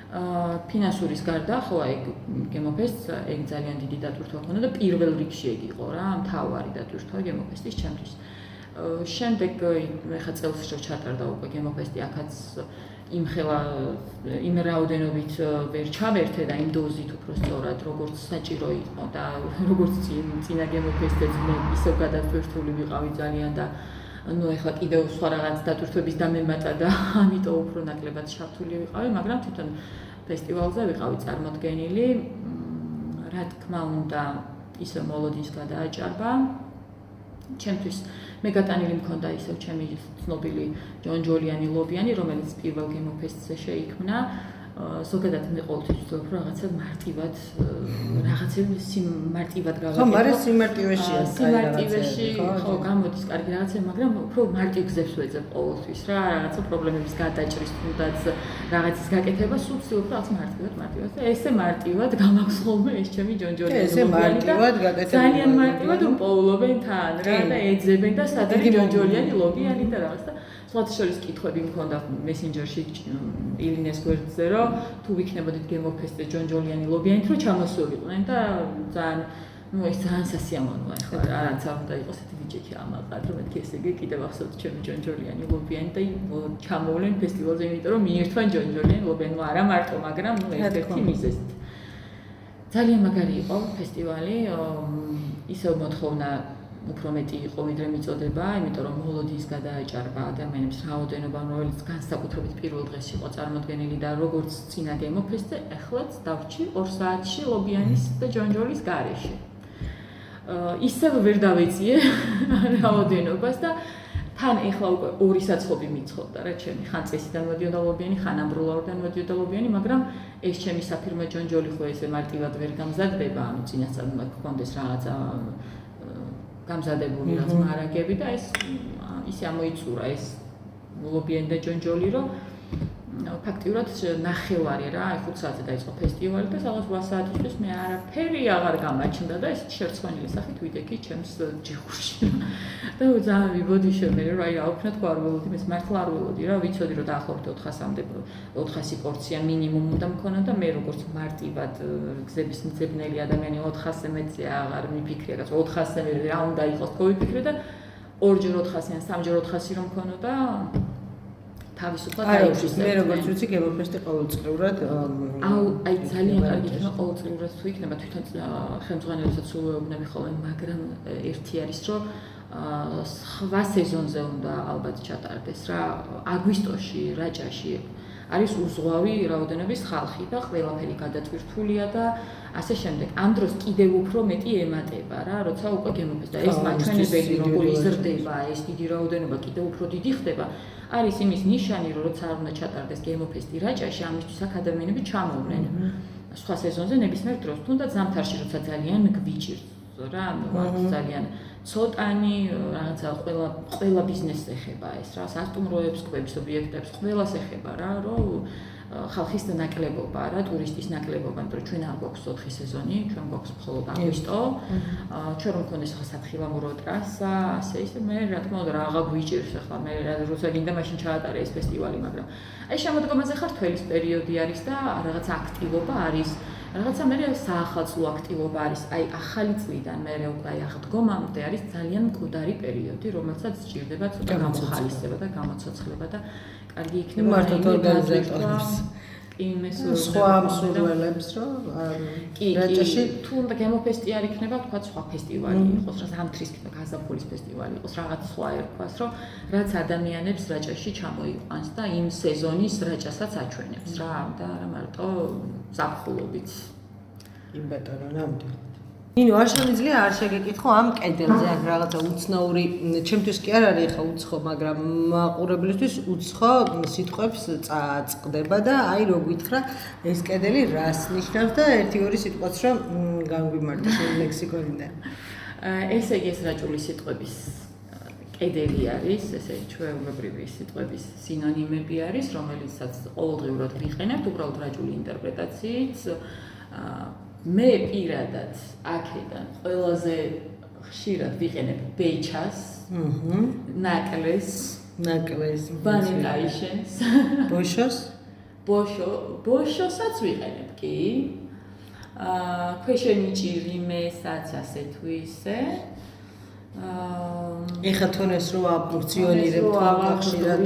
ფინანსურის გარდა ხო აი გემოფესტს ეგ ძალიან დიდი დატვირთვა ჰქონდა და პირველ რიგში ეგ იყო რა, მთავარი დატვირთვა გემოფესტის ჩემთვის. შემდეგ მე ხა წელს რო ჩატარდა უკვე გემოფესტი, აქაც იმხელა იმ რაოდენობით ვერ ჩავერთე და იმ დოზით უფრო სწორად როგორც საჭირო იყო და როგორც წინა გემოფესტეც მე ისევ გადატვირთული ვიყავი ძალიან და ну ეხლა კიდევ სხვა რაღაც დატვირთვების დამემატა და ამიტომ უფრო ნაკლებად შართული ვიყავი, მაგრამ თვითონ ფესტივალზე ვიყავი წარმოდგენილი. რა თქმა უნდა, ისე მოლოდის გადააჭარბა. ჩემთვის მე გატანილი მქონდა ისევ ჩემი ცნობილი ჯონჯოლიანი ლობიანი, რომელიც პირველ გემოფესტზე შეიქმნა. ზოგადად მე ყოველთვის ვცდილობ რომ რაღაცა მარტივად რაღაცები მარტივად გავაკეთო. ხო, მაგრამ სიმარტივეშია. სიმარტივეში ხო გამოდის კარგი რაღაცები, მაგრამ უფრო მარტივ გზებს ვეძებ ყოველთვის რა, რაღაცა პრობლემების გადაჭრის თუნდაც რაღაცის გაკეთება, სულ ვცდილობ რომ რაღაც მარტივად და ესე მარტივად გამაქვს ხოლმე ეს ჩემი ჯონჯოლიანი. ესე მარტივად გაკეთებული. ძალიან მარტივად უპოულობენ თან რა და ეძებენ და სად არის ჯონჯოლიანი ლობიანი და რაღაც და სხვათა შორის კითხვები მქონდა მესენჯერში ილინეს გვერდზე რომ თუ ვიქნებოდით გემოფესტზე ჯონჯოლიანი ლობიანით რომ ჩამოსულიყვნენ და ძალიან ну ეს ძალიან სასიამოვნოა ახლა არც არ უნდა იყოს ესეთი ბიჭეთი ამაყად რომ მეთქი ესე იგი კიდევ ახსოვთ ჩემი ჯონჯოლიანი ლობიანი და ჩამოვლენ ფესტივალზე იმიტომ რომ მიირთვან ჯონჯოლიანი ლობიანი ну არა მარტო მაგრამ ну ერთ-ერთი მიზეზით ძალიან მაგარი იყო ფესტივალი ისევ მოთხოვნა უფრო მეტი იყო ვიდრე მიწოდება, იმიტომ რომ მოლოდის გადააჭარბა ადამიანებს რაოდენობა, რომელიც განსაკუთრებით პირველ დღეს იყო წარმოდგენილი და როგორც წინა გემოფესტზე, ახლაც დავრჩი 2 საათში ლობიანის და ჯონჯოლის გარეშე. ისევ ვერ დავეციე რაოდენობას და თან ეხლა უკვე 2 საცხობი მიცხობდა რა ჩემი, ხან წესიდან მოდიოდა ლობიანი, ხან ამბროლაურიდან მოდიოდა ლობიანი, მაგრამ ეს ჩემი საფირმო ჯონჯოლი ხო ესე მარტივად ვერ გამზადდება, ანუ წინასწარ უნდა გქონდეს რაღაცა გამზადებული რაც მარაგები და ეს ისე ამოიწურა ეს ლობიანი და ჯონჯოლი რომ ფაქტიურად ნახევარი რა, 5 საათზე დაიწყო ფესტივალი და სადღაც 8 საათისთვის მე არაფერი აღარ გამაჩნდა და ეს შერცხვენილი სახით ვიდექი ჩემს ჯიხურში. და ძალიან ვიბოდიშე მე რომ აი რა უფრო თქვა არ ველოდი, მე მართლა არ ველოდი რა, ვიცოდი რომ დაახლოებით 400-მდე 400 პორცია მინიმუმ უნდა მქონოდა, მე როგორც მარტივად გზების მძებნელი ადამიანი 400-ზე მეცე აღარ მიფიქრე, რაც 400-ზე მე რა უნდა იყოს თქო ვიფიქრე და 2-ჯერ 400 ან 3-ჯერ 400 რომ მქონოდა თავისუფლად არა, აიჩვისებდნენ. მე როგორც ვიცი, გემოფესტი ყოველწლიურად აი ძალიან კარგი იქნება ყოველწლიურად თუ იქნება თვითონ ხელმძღვანელებსაც სულ ვეუბნები ხოლმე, მაგრამ ერთი არის, რომ სხვა სეზონზე უნდა ალბათ ჩატარდეს რა, აგვისტოში, რაჭაში არის უზღვავი რაოდენობის ხალხი და ყველაფერი გადატვირთულია და ასე შემდეგ. ამ დროს კიდევ უფრო მეტი ემატება რა, როცა უკვე გემოფესტი და ეს მაჩვენებელი როგორ იზრდება, ეს დიდი რაოდენობა კიდევ უფრო დიდი ხდება. არის იმის ნიშანი, რომ როცა არ უნდა ჩატარდეს გემოფესტი რაჭაში, ამისთვის აქ ადამიანები ჩამოვნენ. სხვა სეზონზე ნებისმიერ დროს, თუნდაც ზამთარში, როცა ძალიან გვიჭირს რა, ძალიან ცოტანი რაღაცა ყველა ბიზნესს ეხება ეს რა, სასტუმროებს, კვების ობიექტებს, ყველას ეხება რა, რომ ხალხის ნაკლებობა რა, ტურისტის ნაკლებობა, იმიტომ რომ ჩვენ არ გვაქვს 4 სეზონი, ჩვენ გვაქვს მხოლოდ აგვისტო. ჩვენ რომ მქონდეს ახლა სათხილამურო ტრასა, ასე ისე მე რა თქმა უნდა რაღა გვიჭირს ახლა მე როცა გინდა მაშინ ჩაატარე ეს ფესტივალი, მაგრამ აი შემოდგომაზე ხარ თველის პერიოდი არის და რაღაცა აქტივობა არის. რაღაცა მე საახალწლო აქტივობა არის, აი ახალი წლიდან მე უკვე აი აღდგომამდე არის ძალიან მკვდარი პერიოდი, რომელსაც სჭირდება ცოტა გამოხალისება და გამოცოცხლება და კარგი იქნება მართოდ ორგანიზატორებს. იმეს სხვა მსურველებს, რომ რაჭაში თუ უნდა გემოფესტი არ იქნება, თქვა სხვა ფესტივალი იყოს, რა ზამთრის გაზაფხულის ფესტივალი იყოს, რაღაც სხვა ერქვას, რომ რაც ადამიანებს რაჭაში ჩამოიყვანს და იმ სეზონის რაჭასაც აჩვენებს რა, და არა მარტო ზაფხულობით. იმ ბატონო, ნამდვილად. ნინო, არ შემიძლია არ შეგეკითხო ამ კედელზე აქ რაღაცა უცნაური, ჩემთვის კი არ არის ხა უცხო, მაგრამ მაყურებლისთვის უცხო სიტყვებს წაწყდება და აი რო გითხრა ეს კედელი რას ნიშნავს და 1-2 სიტყვაც რომ განგვიმარტოს ლექსიკონიდან. ესე იგი ეს რაჭული სიტყვების კედელი არის, ესე ჩვეულებრივი სიტყვების სინონიმები არის, რომელიცაც ყოველდღიურად ვიყენებთ, უბრალოდ რაჭული ინტერპრეტაციით. მე პირადად აქედან ყველაზე ხშირად ვიყენებ ბეჩას, ნაკლეს, ბანეტაიშენს, ბოშოსაც ვიყენებ კი. ქვეშენიჭირიმესაც ასე თუ ისე. ეხა თონეს რო აფუნქციონირებთ ხშირად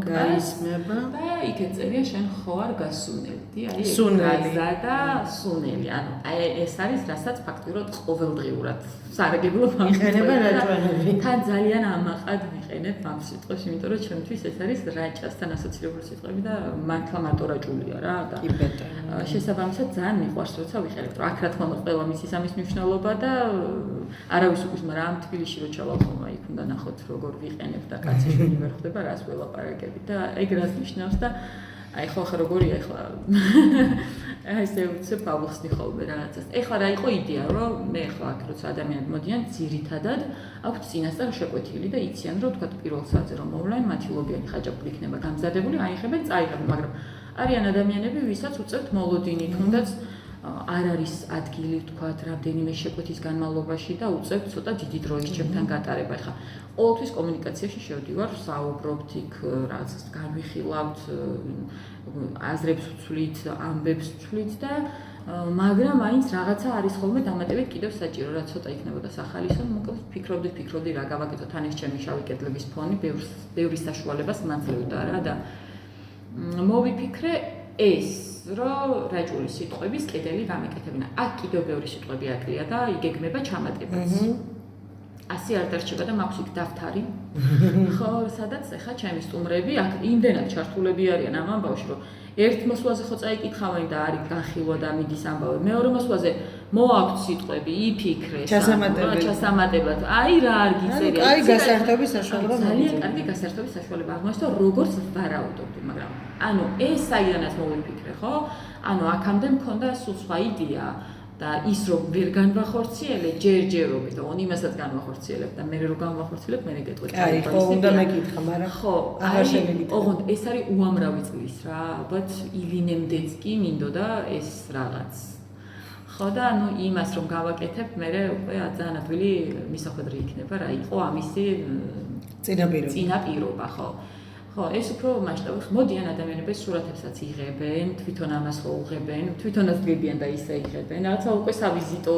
გაისმება და იქ ეწერია შენ ხო არ გასუნელდი, აი გაზა და სუნელი, ანუ აი ეს არის რასაც ფაქტიურად ყოველდღიურად სარგებლო ვიყენება რაჭვენები. თან ძალიან ამაყად ვიყენებ ამ სიტყვას, იმიტომ რომ ჩვენთვის ეს არის რაჭასთან ასოცირებული სიტყვები და მართლა მარტო რაჭულია რა და კი ბატონო. შესაბამისად ძალიან მიყვარს როცა ვიყენებ, რომ აქ რა თქმა უნდა ყველა მისის ამის მნიშვნელობა და არავის უკის, მაგრამ ამ თბილისში რო ჩავალხომ, იქ უნდა ნახოთ როგორ ვიყენებ და კაციშვილი ვერ ხდება რას ველაპარაკები და ეგ რას ნიშნავს და აი ხო ხა როგორია ახლა აი ესე უცებ ავხსნი ხოლმე რაღაცას. ეხლა რა იყო იდეა, რომ მე ახლა აქ როცა ადამიანები მოდიან, ძირითადად აქვთ წინასწარ შეკვეთილი და იციან, რომ თქვა პირველ საათზე რომ მოვლენ, მათი ლობიანი ხაჭაპური იქნება გამზადებული, აიღებენ, წაიღებენ, მაგრამ არიან ადამიანები, ვისაც უწევთ მოლოდინი, თუნდაც არ არის ადგილი, თქვათ, რამდენიმე შეკვეთის განმავლობაში და უწევთ ცოტა დიდი დროის ჩემთან გატარება. ეხლა ყოველთვის კომუნიკაციაში შევდივარ, ვსაუბრობთ იქ რაღაცას განვიხილავთ, აზრებს ვცვლით, ამბებს ვცვლით და მაგრამ მაინც რაღაცა არის ხოლმე დამატებით კიდევ საჭირო, რაც ცოტა იქნებოდა სახალისო, მოკლედ ფიქრობდი რა გავაკეთო, თან ეს ჩემი შავი კედლების ფონი, ბევრი საშუალებას მაძლევდა რა და მოვიფიქრე ეს რომ რაჭული სიტყვების კედელი გამეკეთებინა. აქ კიდევ ბევრი სიტყვები აკლია და იგეგმება ჩამატებაც. ასე არ დარჩება და მაქვს იქ დავთარი. ხო, სადაც ახლა ჩემი სტუმრები აქ იმდენად ჩართულები არიან ამ ამბავში, რომ ერთ მოსვლაზე ხო წაიკითხავენ და არის განხილვა და მიდის ამბავი. მეორე მოსვლაზე მოაქვთ სიტყვები, იფიქრეს, ჩასამატებლად. აი რა არ გიწერია. აი გასართობის საშუალება ძალიან კარგი გასართობის საშუალება აღმოჩნდა, როგორც ვარაუდობდი, მაგრამ ანუ ეს საიდანაც მოვიფიქრე, ხო? ანუ აქამდე მქონდა სულ სხვა იდეა და ის რომ ვერ განვახორციელე ჯერჯერობით, იმასაც განვახორციელებ და მე რო განვახორციელებ, მე გეტყვით. აი, ხო, უნდა მეკითხა, მაგრამ ხო, აღარ შემიგითხა. ოღონდ ეს არის უამრავი წლის რა, ალბათ ილინემდეც კი მინდოდა ეს რაღაც. ხო და ანუ იმას რომ გავაკეთებ, მე უკვე ძალიან ადვილი მისახვედრი იქნება რა იყო ამისი წინაპირობა, ხო. ხო, ეს უფრო მასშტაბი. მოდიან ადამიანები სურათებსაც იღებენ, თვითონ ამას ხო უღებენ, თვითონაც დგებიან და ისე იღებენ. რაღაცა უკვე სავიზიტო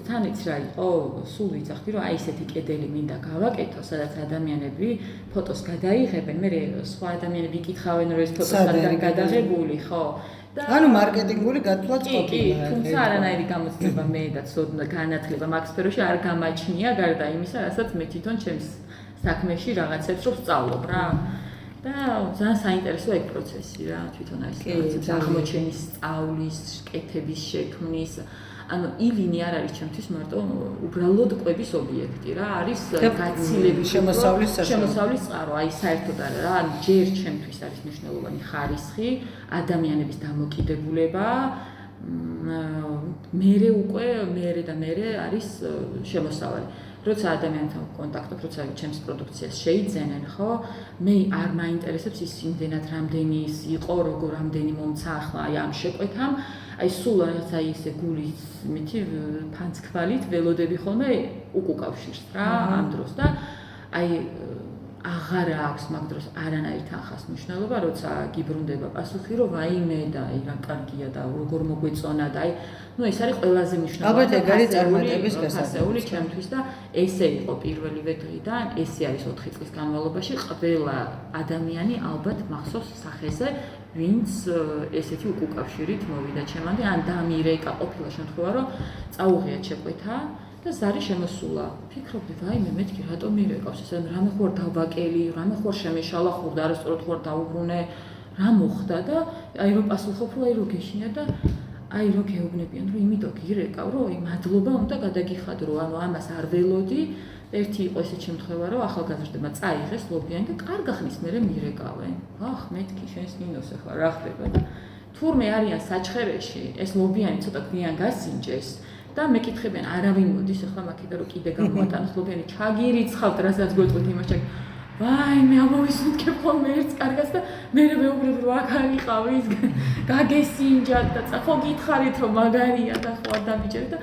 თან იცი რა იყო, სულ ვიცახდი რომ აი ესეთი კედელი მინდა გავაკეთო, სადაც ადამიანები ფოტოს გადაიღებენ, მე სხვა ადამიანები იკითხავენ რომ ეს ფოტო სად გადაღებული, ხო? ანუ მარკეტინგული გათვლაც ყოფილა. თუმცა არანაირი გამოცდილება მე და ცოდნა განათლება მაგ სფეროში არ გამაჩნია გარდა იმისა, რასაც მე თვითონ ჩემს საქმეში რაღაცებს რო ვსწავლობ რა. და ძალიან საინტერესოა ეგ პროცესი რა, თვითონ აი ეს აღმოჩენის, სწავლის, კეთების შექმნის. ანუ ილინი არ არის ჩემთვის მარტო უბრალოდ კვების ობიექტი რა, არის გაცილებით შემოსავლის წყარო, აი საერთოდ არა რა, ანუ ჯერ ჩემთვის არის მნიშვნელოვანი ხარისხი, ადამიანების დამოკიდებულება, მერე უკვე მერე არის შემოსავალი. როცა ადამიანთან კონტაქტობ, როცა ჩემს პროდუქციას შეიძენენ, ხო? მე არ მაინტერესებს ის იმდენად რამდენი ის იყო, როგორ რამდენი მომცა ახლა აი ამ შეკვეთამ, აი სულ რაღაცა ისე გულის მითი ფანცქვალით ველოდები ხოლმე უკუკავშირს რა ამ დროს და აი აღარ აქვს მაგ დროს არანაირი თანხას მნიშვნელობა, როცა გიბრუნდება პასუხი, რომ ვაიმე და აი რა კარგია და როგორ მოგვეწონა და აი ну ეს არის ყველაზე მნიშვნელოვანი. ალბათ ეგ არის წარმატების გასასწაული ჩემთვის და ესე იყო პირველივე დღიდან, ესე არის 4 წლის განმავლობაში ყველა ადამიანი ალბათ მახსოვს სახეზე, ვინც ესეთი უკუკავშირით მოვიდა ჩემამდე, ან დამირეკა ყოფილა შემთხვევა, რომ წაუღია შეკვეთა და ზარი შემოსულა. ფიქრობდი, ვაიმე, მეთქი რატომ მირეკავს ესე, რამე ხوار დავაკელი, რამე ხوار შემეშალა, ხوار და არასწორად ხوار დავუბრუნე, რა მოხდა და აი რომ პასუხობ, რომ აი რო გეშინა და აი რო გეუბნებიან, რომ იმიტომ გირეკავ, რომ აი მადლობა უნდა გადაგიხადრო, ანუ ამას არ ველოდი. ერთი იყო ესეთ შემთხვევა, რომ ახალგაზრდებმა წაიღეს ლობიანი და კარგა ხნის მერე მირეკავენ. ახ, მეთქი შენს ნინოს ახლა რა ხდება და თურმე არიან საჩხერეში, ეს ლობიანი ცოტა გვიან გასინჯეს. და მეკითხებიან, არავინ მოდის ახლა მაქედან რომ კიდე გამოატანოს ლობიანი, ჩაგირიცხავთ, რასაც გვეტყვით იმას ჩაგ. ვაიმე, ამოვისუნთქებ ხოლმე ერთს კარგას და მე მეუბნები რომ აქ არიყავი ის გაგესინჯათ და ხო გითხარით რომ მაგარია და ხო არ დამიჯერეთ და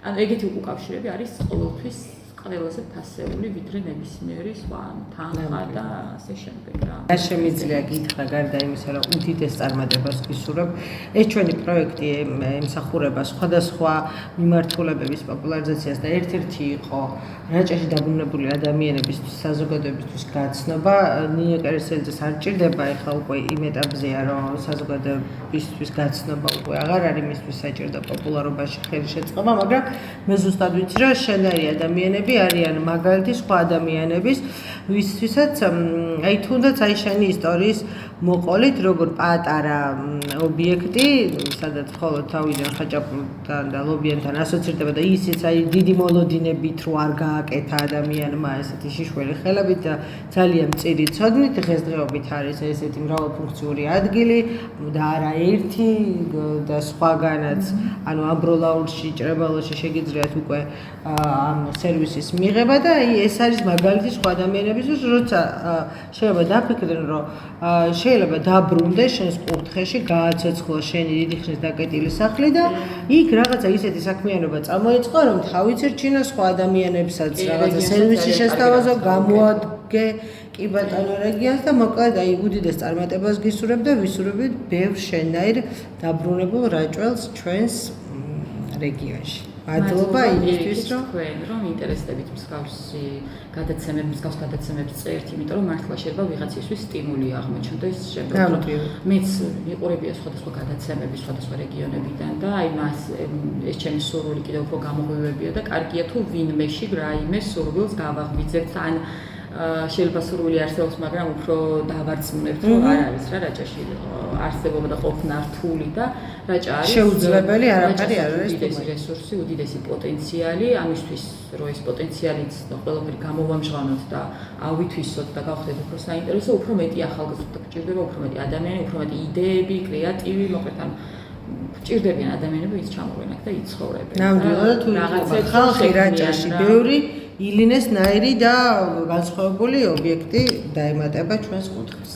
ანუ ეგეთი უკავშირები არის ყოველთვის ყველაზე ფასეული ვიდრე ნებისმიერი სხვა თანხა და ასე შემდეგ რა. რა შემიძლია გითხრა გარდა იმისა, რომ უდიდეს წარმატებას გისურვებ, ეს ჩვენი პროექტი ემსახურება სხვადასხვა მიმართულებების პოპულარიზაციას და ერთ-ერთი იყო რაჭაში დაბრუნებული ადამიანებისთვის, საზოგადოებისთვის გაცნობა. ნია კერესელიძეს არ ჭირდება ეხლა უკვე იმ ეტაპზეა, რომ საზოგადოებისთვის გაცნობა უკვე აღარ არის მისთვის საჭირო და პოპულარობაში ხელი შეწყობა, მაგრამ მე ზუსტად ვიცი, რომ შენაირი ადამიანები არიან მაგალითი სხვა ადამიანების, ვისთვისაც აი თუნდაც აი შენი ისტორიის მოყოლით, როგორ პატარა ობიექტი, სადაც მხოლოდ თავიდან ხაჭაპურთან და ლობიანთან ასოცირდება და ისიც აი დიდი მოლოდინებით რო არ გააკეთა ადამიანმა ესეთი შიშველი ხელებით და ძალიან მწირი ცოდნით დღესდღეობით არის ესეთი მრავალფუნქციური ადგილი და არა ერთი და სხვაგანაც, ანუ ამბროლაურში, ჭრებალოში შეგიძლიათ უკვე ამ სერვისის მიღება და ეს არის მაგალითი სხვა ადამიანებისთვის, როცა შეიძლება დაფიქრდნენ, რომ შეიძლება დაბრუნდეს შენს კურთხეში, გააცოცხლო შენი დიდი ხნის დაკეტილი სახლი და იქ რაღაცა ისეთი საქმიანობა წამოიწყო, რომ თავიც ერჩინა სხვა ადამიანებსაც რაღაცა სერვისი შესთავაზო, გამოადგე კი ბატონო რეგიონს და მოკლედ აი უდიდეს წარმატებას გისურვებ და ვისურვებით ბევრ შენაირ დაბრუნებულ რაჭველს ჩვენს რეგიონში. მადლობა იმისთვის, რომ ინტერესდებით მსგავსი გადაცემებს წერთ, იმიტომ რომ მართლა შეიძლება ვიღაცისთვის სტიმული აღმოჩნდეს შემდგომ. მეც მიყურებია სხვადასხვა გადაცემები სხვადასხვა რეგიონებიდან და აი მას ეს ჩემი სურვილი კიდევ უფრო გამოღვივებია და კარგია თუ ვინმეში რაიმე სურვილს გავაღვიძებთ ან შეიძლება სურვილი არსებობს, მაგრამ უფრო დავარწმუნებთ, რომ არ არის რა რაჭაში არსებობა და ყოფნა რთული და რაჭა არის შეუძლებელი არაფერი არ არის უდიდესი რესურსი, უდიდესი პოტენციალი, ამისთვის რომ ეს პოტენციალიც ყველაფერი გამოვამჟღავნოთ და ავითვისოთ და გავხდეთ უფრო საინტერესო, უფრო მეტი ახალგაზრდა გჭირდება, უფრო მეტი ადამიანი, უფრო მეტი იდეები, კრეატივი, მოკლედ ან გჭირდებიან ადამიანები, ვინც ჩამოვენა და იცხოვრებენ. ნამდვილად თუ ხალხი რაჭაში ბევრი ილინეს ნაირი და განსხვავებული ობიექტი დაემატება ჩვენს კუთხეს.